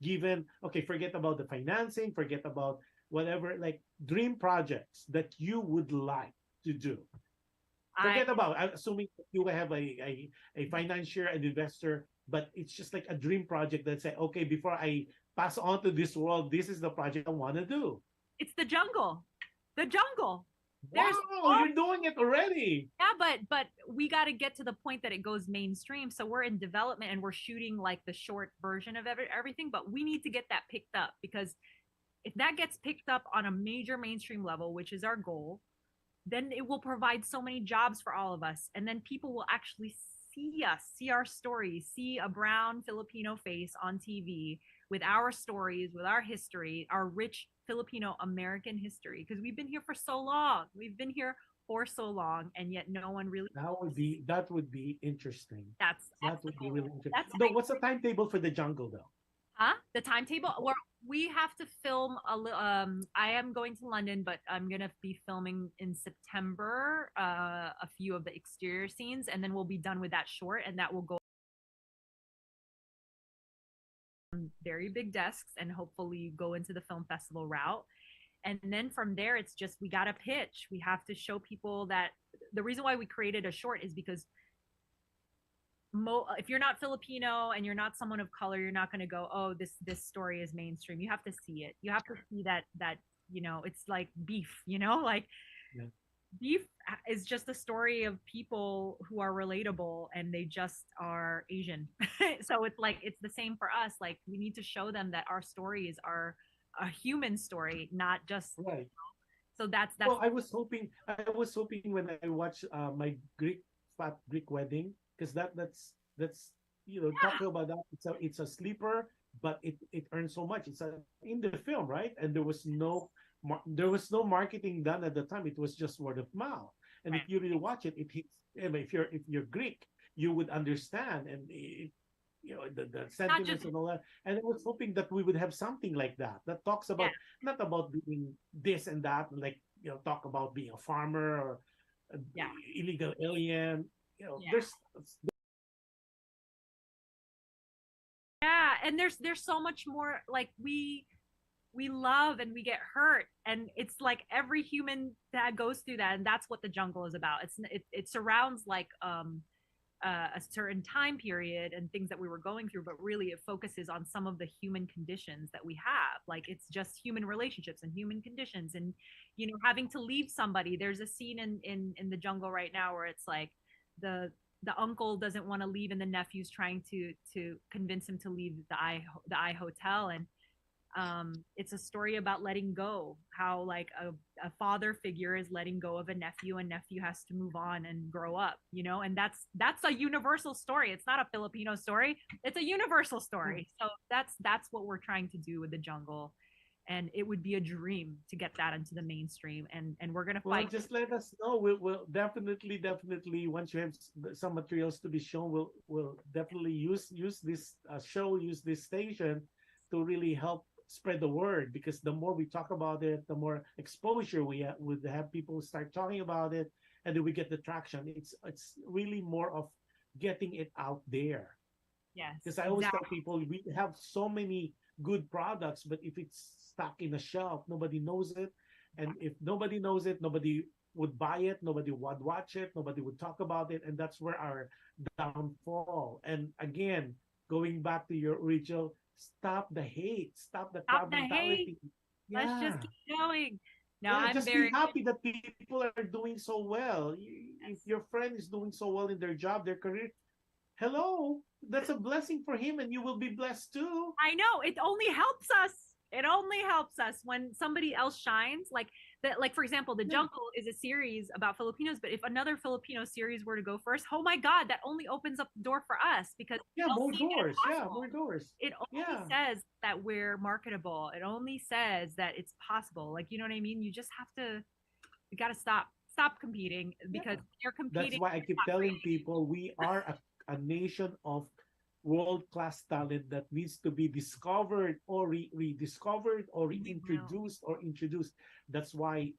S3: Given, okay, forget about the financing, forget about whatever, like dream projects that you would like to do. Forget about, assuming you have a financier, an investor, but it's just like a dream project that say, okay, before I pass on to this world, this is the project I want to do.
S4: it's the jungle. The jungle.
S3: Wow, you're doing it already.
S4: Yeah, but we got to get to the point that it goes mainstream. So we're in development and we're shooting like the short version of everything, but we need to get that picked up, because if that gets picked up on a major mainstream level, which is our goal, then it will provide so many jobs for all of us. And then people will actually see us, see our stories, see a brown Filipino face on TV with our stories, with our history, our rich Filipino American history, because we've been here for so long. We've been here for so long, and yet no one really.
S3: That would be interesting.
S4: That
S3: would be really interesting. No, what's the timetable for the jungle though?
S4: Huh? The timetable? Well, we have to film I am going to London, but I'm gonna be filming in September a few of the exterior scenes, and then we'll be done with that short, and that will go very big desks and hopefully go into the film festival route. And then from there, it's just, we got to pitch. We have to show people that the reason why we created a short is because if you're not Filipino and you're not someone of color, you're not going to go, oh, this story is mainstream. You have to see it. You have to see that it's like beef, like
S3: yeah.
S4: Beef is just a story of people who are relatable and they just are Asian. So it's like, it's the same for us. Like, we need to show them that our stories are a human story, not just
S3: right.
S4: So that's
S3: well, I was hoping when I watched my Greek wedding, because that's talking about that, it's a sleeper, but it earns so much. It's in the film, right? And there was no marketing done at the time. It was just word of mouth. And right. If you really watch it, it hits. If you're Greek, you would understand, and the sentiments and all that. And I was hoping that we would have something like that talks about not about being this and that, like talk about being a farmer or illegal alien. There's
S4: and there's so much more. Like, we love and we get hurt, and it's like every human that goes through that, and that's what the jungle is about. It surrounds like a certain time period and things that we were going through, but really it focuses on some of the human conditions that we have. Like, it's just human relationships and human conditions, and having to leave somebody. There's a scene in the jungle right now where it's like the uncle doesn't want to leave, and the nephew's trying to convince him to leave the I hotel, and It's a story about letting go, how like a father figure is letting go of a nephew, and nephew has to move on and grow up, and that's a universal story. It's not a Filipino story, it's a universal story. So that's what we're trying to do with The Jungle, and it would be a dream to get that into the mainstream, and we're gonna
S3: Well,
S4: fight.
S3: just let us know. We'll definitely once you have some materials to be shown, we'll definitely use this show, use this station to really help spread the word, because the more we talk about it, the more exposure we would have people start talking about it, and then we get the traction. It's really more of getting it out there.
S4: Yes,
S3: Because I always tell people we have so many good products, but if it's stuck in a shelf, nobody knows it. And if nobody knows it, nobody would buy it, nobody would watch it, nobody would talk about it. And that's where our downfall. And again, going back to your original, stop the hate, stop the crowd mentality.
S4: Let's just keep going. Now
S3: Yeah,
S4: I'm
S3: just
S4: very
S3: be happy that people are doing so well. If your friend is doing so well in their job, their career, hello, that's a blessing for him, and you will be blessed too.
S4: I know, it only helps us. It only helps us when somebody else shines. Like that, like for example, The Jungle is a series about Filipinos, but if another Filipino series were to go first, oh my God, that only opens up the door for us, because
S3: more doors. Yeah, more doors.
S4: It only says that we're marketable. It only says that it's possible. Like, you know what I mean? You just have to, you got to stop competing, because you're competing.
S3: That's why I keep telling people we are a nation of world-class talent that needs to be discovered or rediscovered or reintroduced or introduced. That's why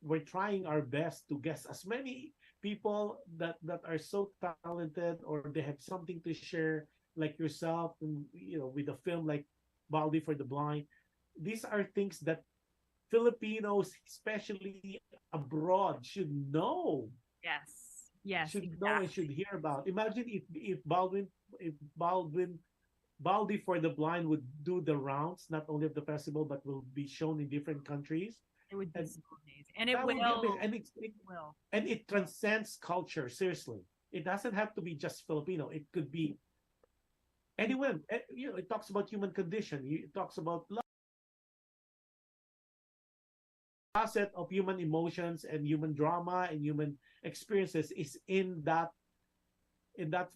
S3: we're trying our best to guess as many people that are so talented, or they have something to share, like yourself, and with a film like Baldy for the Blind. These are things that Filipinos, especially abroad, should know.
S4: Yes,
S3: should know and should hear about. Imagine if Baldy for the Blind would do the rounds, not only of the festival, but will be shown in different countries.
S4: It would be so amazing, and it will.
S3: And it transcends culture. Seriously, it doesn't have to be just Filipino. It could be anyone. It talks about human condition. It talks about love. Facet of human emotions and human drama and human experiences is in that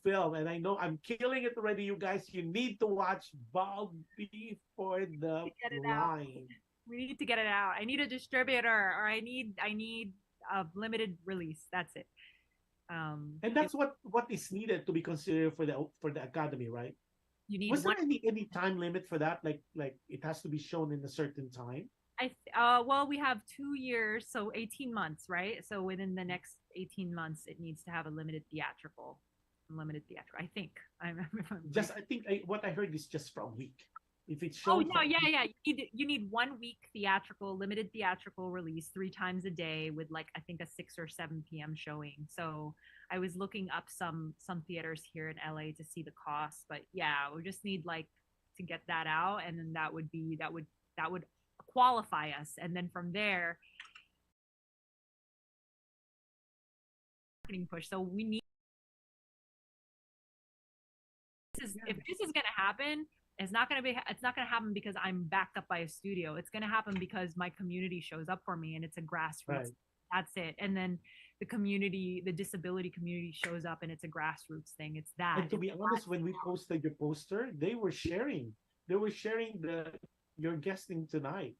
S3: film. And I know I'm killing it already, you guys. You need to watch Baldy for the Blind.
S4: We need to get it out. I need a distributor, or I need a limited release. That's it.
S3: And that's what is needed to be considered for the Academy, right?
S4: You need.
S3: Was there any time limit for that? Like it has to be shown in a certain time?
S4: Well, we have 2 years, so 18 months, right? So within the next 18 months, it needs to have a limited theatrical. I think. I
S3: think what I heard is just for a week. If it's
S4: shown.
S3: shown.
S4: Oh no, yeah. You need 1 week limited theatrical release 3 times a day with like I think a 6 or 7 p.m. showing. So I was looking up some theaters here in LA to see the cost, but yeah, we just need like to get that out, and then that would qualify us, and then from there marketing push. So we need if this is going to happen, it's not going to happen because I'm backed up by a studio. It's going to happen because my community shows up for me, and it's a grassroots.
S3: Right.
S4: That's it. And then the disability community shows up, and it's a grassroots thing. It's that.
S3: And to be honest, when we posted your poster, they were sharing your guesting tonight.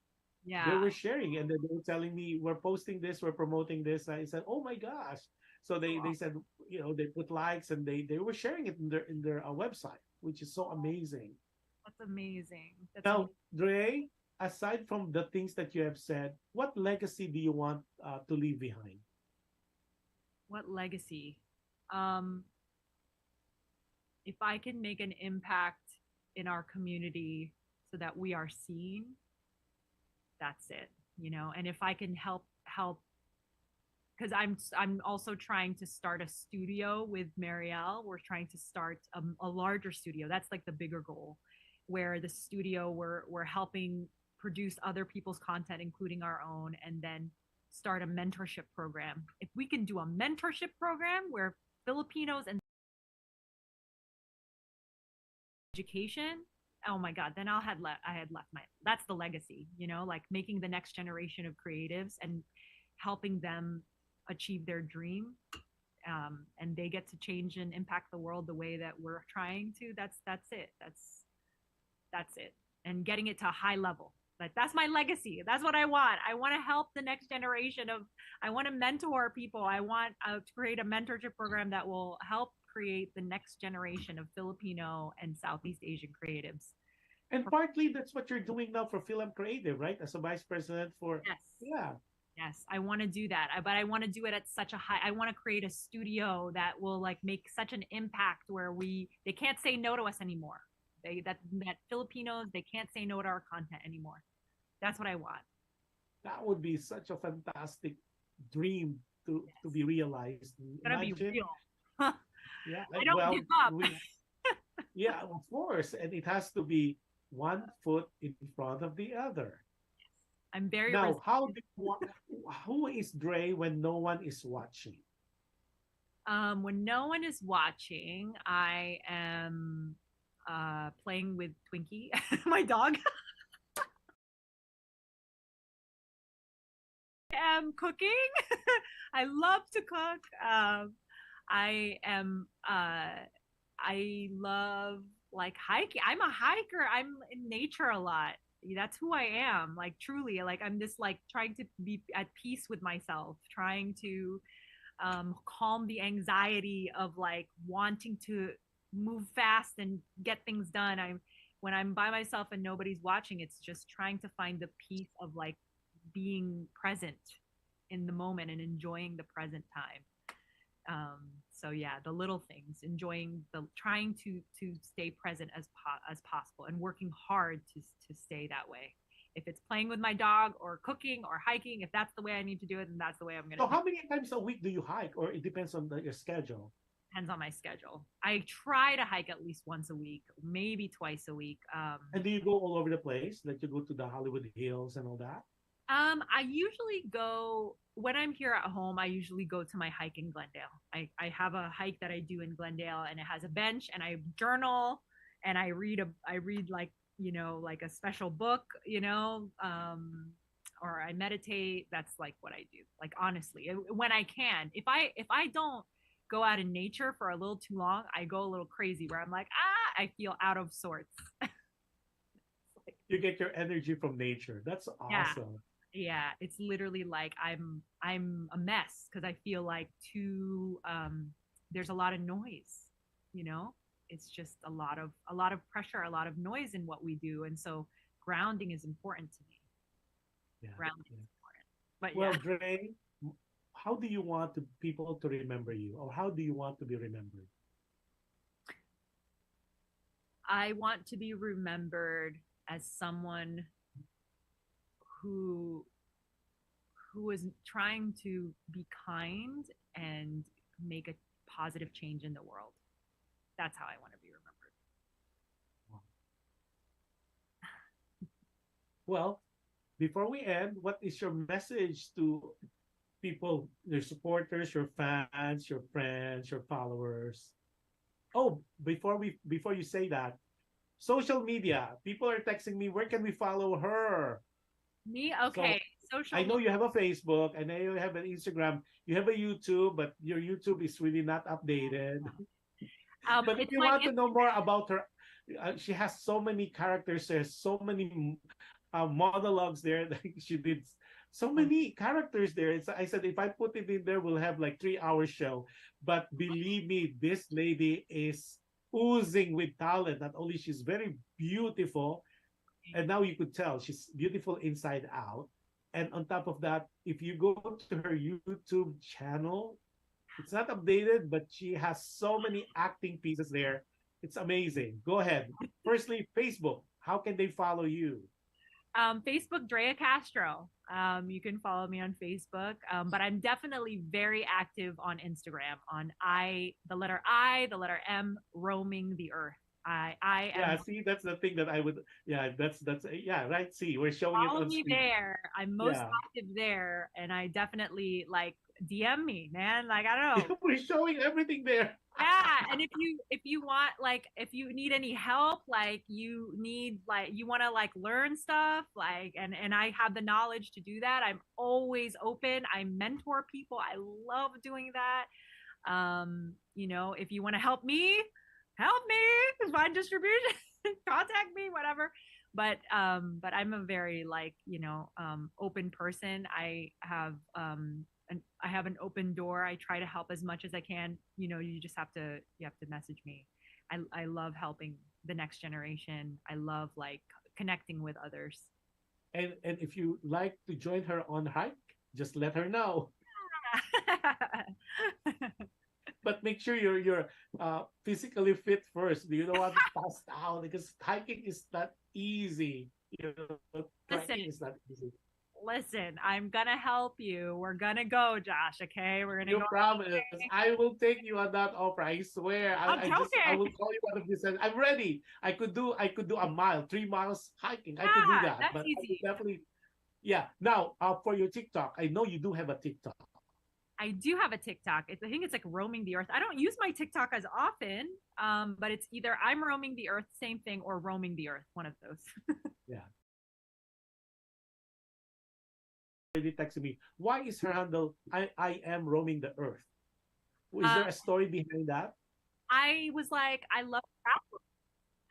S4: Yeah.
S3: They were sharing, and then they were telling me, we're posting this, we're promoting this. I said, oh my gosh. So they said, they put likes, and they were sharing it in their website, which is so amazing.
S4: That's amazing.
S3: Now, DREA, aside from the things that you have said, what legacy do you want to leave behind?
S4: What legacy? If I can make an impact in our community so that we are seen, that's it, and if I can help, because I'm also trying to start a studio with Marielle. We're trying to start a larger studio. That's like the bigger goal, where the studio we're helping produce other people's content, including our own, and then start a mentorship program. If we can do a mentorship program where Filipinos and education, oh my God, then I had left that's the legacy, like making the next generation of creatives and helping them achieve their dream. And they get to change and impact the world the way that we're trying to. That's it. That's it. And getting it to a high level. Like, that's my legacy. That's what I want. I want to help the next generation I want to mentor people. I want to create a mentorship program that will help create the next generation of Filipino and Southeast Asian creatives.
S3: And partly that's what you're doing now for Fil-Am Creative, right? As a vice president for
S4: Yes, I want to do that. But I want to do it at such a high. I want to create a studio that will like make such an impact where they can't say no to us anymore. That Filipinos, they can't say no to our content anymore. That's what I want.
S3: That would be such a fantastic dream to be realized.
S4: It's gonna be real.
S3: Yeah,
S4: I don't give up.
S3: Yeah, of course, and it has to be one foot in front of the other.
S4: I'm very
S3: now. Who is DREA when no one is watching?
S4: When no one is watching, I am playing with Twinkie, my dog. I am cooking. I love to cook. I love like hiking. I'm a hiker. I'm in nature a lot. That's who I am. Like, truly, like I'm just like trying to be at peace with myself, trying to calm the anxiety of like wanting to move fast and get things done. When I'm by myself and nobody's watching, it's just trying to find the peace of like being present in the moment and enjoying the present time. So yeah, the little things, trying to stay present as possible and working hard to stay that way. If it's playing with my dog or cooking or hiking, if that's the way I need to do it, then that's the way I'm going to.
S3: So how many times a week do you hike, or it depends on your schedule?
S4: Depends on my schedule. I try to hike at least once a week, maybe twice a week.
S3: And do you go all over the place? Like you go to the Hollywood Hills and all that?
S4: I usually go when I'm here at home. I usually go to my hike in Glendale. I have a hike that I do in Glendale, and it has a bench, and I journal, and I read like like a special book, or I meditate. That's like what I do. Like, honestly, when I can. If I don't go out in nature for a little too long, I go a little crazy where I'm like, I feel out of sorts.
S3: You get your energy from nature. That's awesome.
S4: Yeah, it's literally like I'm a mess because I feel like there's a lot of noise, it's just a lot of pressure, a lot of noise in what we do, and so grounding is important to me. Grounding is important. But
S3: well, DREA, how do you want people to remember you, or how do you want to be remembered?
S4: I want to be remembered as someone who is trying to be kind and make a positive change in the world. That's how I want to be remembered.
S3: Well, before we end, what is your message to people, your supporters, your fans, your friends, your followers? Oh, before you say that, social media. People are texting me, where can we follow her?
S4: Me? Okay.
S3: So, I know you have a Facebook, I know you have an Instagram, you have a YouTube, but your YouTube is really not updated. But if you want to know more about her, she has so many characters. There's so many monologues there. She did so many characters there. I said, if I put it in there, we'll have like 3-hour show. But believe me, this lady is oozing with talent. Not only she's very beautiful, and now you could tell she's beautiful inside out. And on top of that, if you go to her YouTube channel, it's not updated, but she has so many acting pieces there. It's amazing. Go ahead. Firstly, Facebook. How can they follow you?
S4: Facebook, DREA CASTRO. You can follow me on Facebook, but I'm definitely very active on Instagram. On the letter M, roaming the earth. I am.
S3: Yeah, see, that's the thing that I would. Yeah, that's right. See, we're showing it
S4: follow
S3: on
S4: me
S3: screen.
S4: there. I'm most active there, and I definitely like DM me, man. Like, I don't know.
S3: We're showing everything there.
S4: Yeah, and if you want, like, if you need any help, like you want to like learn stuff, like, and I have the knowledge to do that, I'm always open. I mentor people. I love doing that. If you want to help me, find distribution, contact me, whatever. But I'm a very, like, open person. I have an open door. I try to help as much as I can. You have to message me. I love helping the next generation. I love, like, connecting with others.
S3: And if you like to join her on hike, just let her know. But make sure you're physically fit first. You don't want to pass out, because hiking is not easy. Trekking is not easy.
S4: Listen, I'm gonna help you. We're gonna go, Josh. Okay, we're gonna
S3: You
S4: go.
S3: promise. I will take you on that offer. I swear. I will call you one of these. I'm ready. I could do a mile, 3 miles hiking. I could do that.
S4: That's
S3: but
S4: easy.
S3: I definitely. Yeah. Now, for your TikTok, I know you do have a TikTok.
S4: I do have a TikTok. I think it's like roaming the earth. I don't use my TikTok as often, but it's either I'm roaming the earth, same thing, or roaming the earth, one of those.
S3: Yeah. Already texted me. Why is her handle? I am roaming the earth. Is there a story behind that?
S4: I was like, I love travel.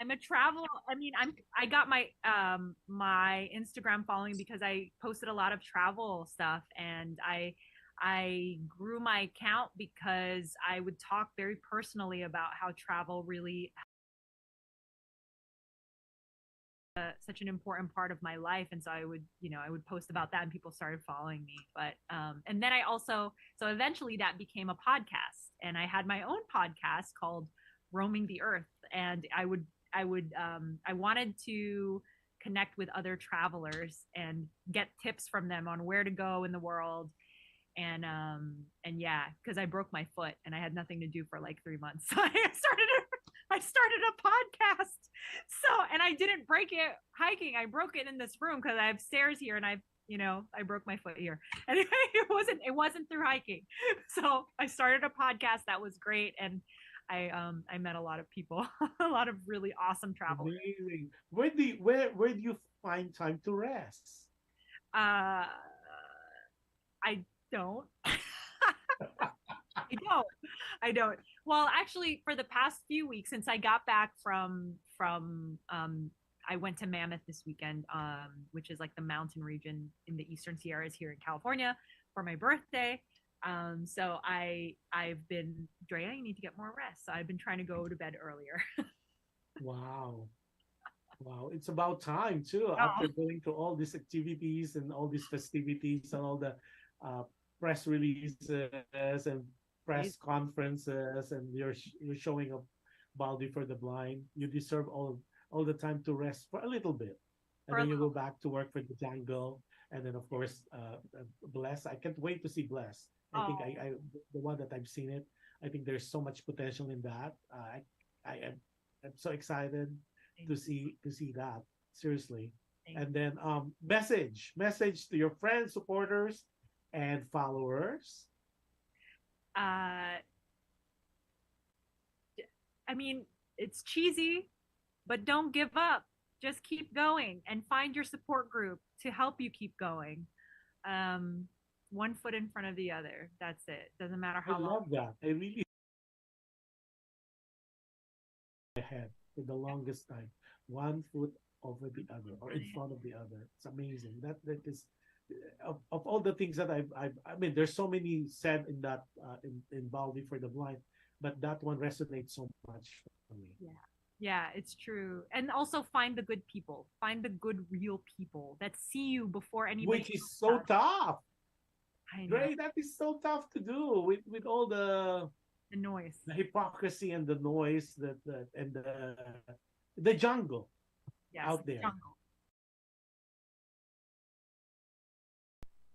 S4: I'm a travel. I mean, I got my my Instagram following because I posted a lot of travel stuff, and I grew my account because I would talk very personally about how travel really such an important part of my life. And so I would post about that, and people started following me. But and then so eventually that became a podcast, and I had my own podcast called Roaming the Earth. And I wanted to connect with other travelers and get tips from them on where to go in the world. And yeah, because I broke my foot and I had nothing to do for like 3 months. So I started a podcast. And I didn't break it hiking. I broke it in this room because I have stairs here, and I broke my foot here. Anyway, it wasn't through hiking. So I started a podcast that was great, and I met a lot of people, a lot of really awesome travelers.
S3: Amazing. Where do you find time to rest?
S4: I don't. I don't. Well, actually, for the past few weeks since I got back from I went to Mammoth this weekend, which is like the mountain region in the Eastern Sierras here in California, for my birthday. So I've been, Drea, you need to get more rest. So I've been trying to go to bed earlier.
S3: Wow. It's about time too. After going to all these activities and all these festivities and all the press releases and press conferences, and you're showing up Baldy for the Blind. You deserve all the time to rest for a little bit, and then you go back to work for the Jungle, and then of course Bless. I can't wait to see Bless. I think I the one that I've seen it, I think there's so much potential in that. I'm so excited to see that, seriously. And then message to your friends, supporters, and followers.
S4: I mean, it's cheesy, but don't give up. Just keep going and find your support group to help you keep going. One foot in front of the other. That's it. Doesn't matter how long.
S3: I love that. I really ahead for the longest time. One foot over the other, or in front of the other. It's amazing. That is of all the things that I mean, there's so many said in that in Baldy for the Blind, but that one resonates so much for me.
S4: Yeah, it's true. And also find the good people. Find the good, real people that see you before anybody.
S3: Which is so tough.
S4: I know.
S3: Great, that is so tough to do with all the
S4: noise,
S3: the hypocrisy and the noise and the jungle out there.
S4: Jungle.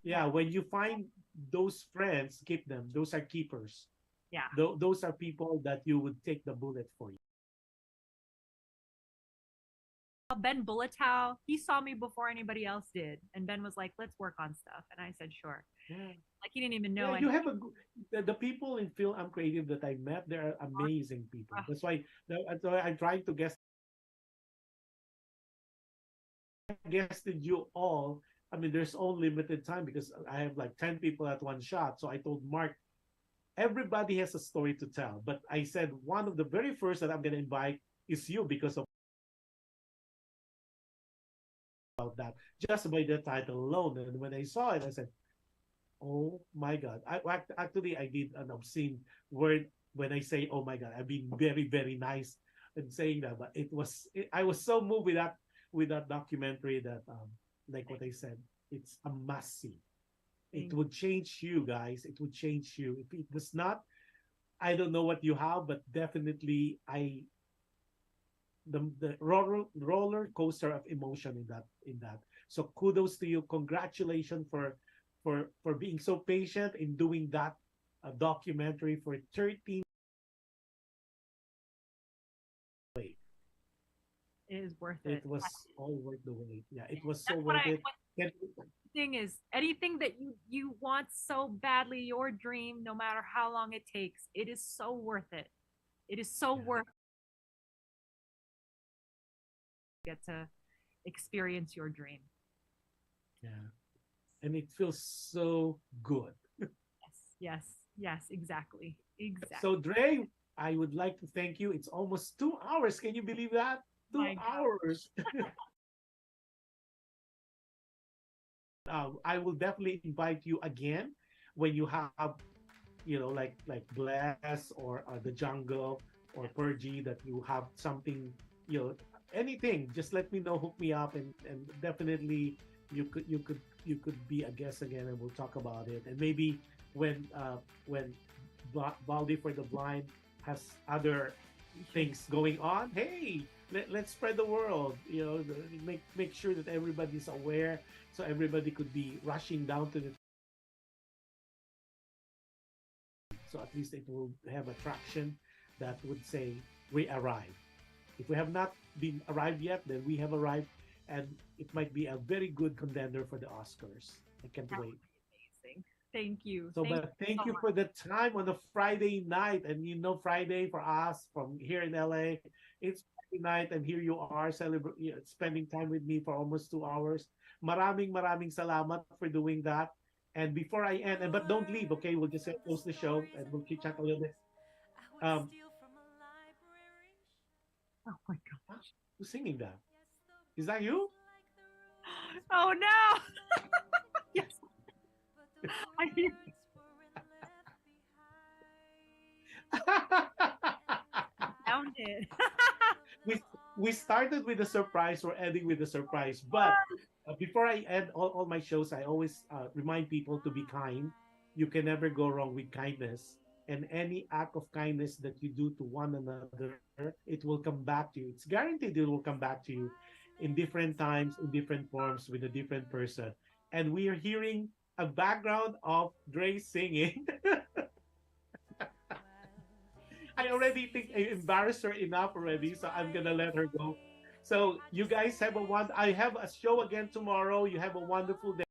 S3: Yeah, when you find those friends, keep them. Those are keepers.
S4: Yeah.
S3: Those are people that you would take the bullet for you.
S4: Ben Bulletow, he saw me before anybody else did, and Ben was like, "Let's work on stuff," and I said, "Sure."
S3: Yeah.
S4: Like he didn't even know.
S3: Yeah, you have the people in Fil-Am Creative that I met. They're amazing people. That's why I'm trying to guess. Guested you all. I mean, there's only limited time because I have like 10 people at one shot. So I told Mark, everybody has a story to tell. But I said one of the very first that I'm going to invite is you because of about that, just by the title alone. And when I saw it, I said, "Oh my God!" I did an obscene word when I say, "Oh my God." I've been very, very nice in saying that, but I was so moved with that documentary that, like what I said, it's a must see. It would change you guys. It would change you. If it does not, I don't know what you have, but definitely the roller coaster of emotion in that. So kudos to you. Congratulations for being so patient in doing that documentary for 13.
S4: It is worth it.
S3: It was all worth the wait. Yeah, it was so
S4: That's
S3: worth it.
S4: The thing is, anything that you want so badly, your dream, no matter how long it takes, it is so worth it. It is so worth it. Get to experience your dream.
S3: Yeah, and it feels so good.
S4: Yes, exactly.
S3: So DREA, I would like to thank you. It's almost 2 hours. Can you believe that? 2 hours. I will definitely invite you again when you have, like Bless or The Jungle or Purgy, that you have something, anything. Just let me know, hook me up, and definitely you could be a guest again, and we'll talk about it. And maybe when Baldy for the Blind has other things going on, hey, let's spread the word. Make sure that everybody's aware, so everybody could be rushing down to the. So at least it will have a traction that would say we arrived. If we have not been arrived yet, then we have arrived, and it might be a very good contender for the Oscars. I can't wait.
S4: Amazing. Thank you.
S3: So, thank you for the time on a Friday night. And Friday for us from here in LA, it's Friday night, and here you are spending time with me for almost 2 hours. Maraming salamat for doing that. And before I end, but don't leave, okay? We'll just close the show and we'll keep chat a little bit.
S4: Oh my gosh.
S3: Who's singing that? Is that you?
S4: Oh no! Yes. I hear. Found it.
S3: we started with a surprise. We're ending with a surprise. But before I end all my shows, I always remind people to be kind. You can never go wrong with kindness. And any act of kindness that you do to one another, it will come back to you. It's guaranteed it will come back to you in different times, in different forms, with a different person. And we are hearing a background of DREA singing. I already think I embarrassed her enough already, so I'm gonna let her go. So you guys have I have a show again tomorrow. You have a wonderful day.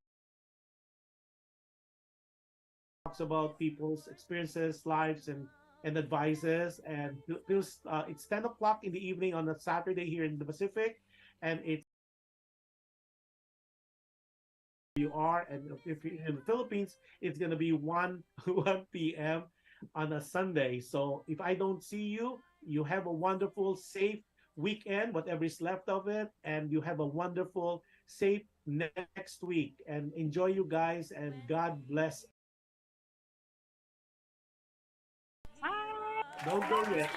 S3: Talks about people's experiences, lives, and advices. And it's 10 o'clock in the evening on a Saturday here in the Pacific, and it's you are, and if you're in the Philippines, it's gonna be 1 p.m. on a Sunday. So if I don't see you, you have a wonderful, safe weekend, whatever is left of it, and you have a wonderful, safe next week. And enjoy, you guys, and God bless. Don't go yet.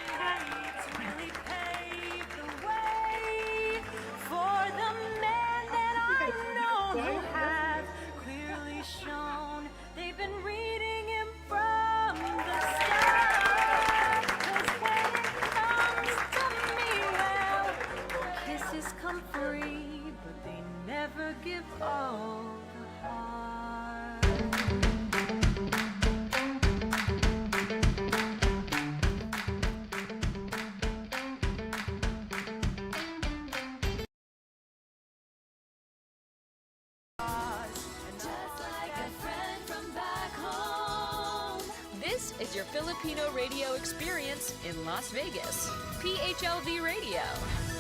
S2: Give all the heart.
S5: is your Filipino radio experience in Las Vegas. PHLV Radio.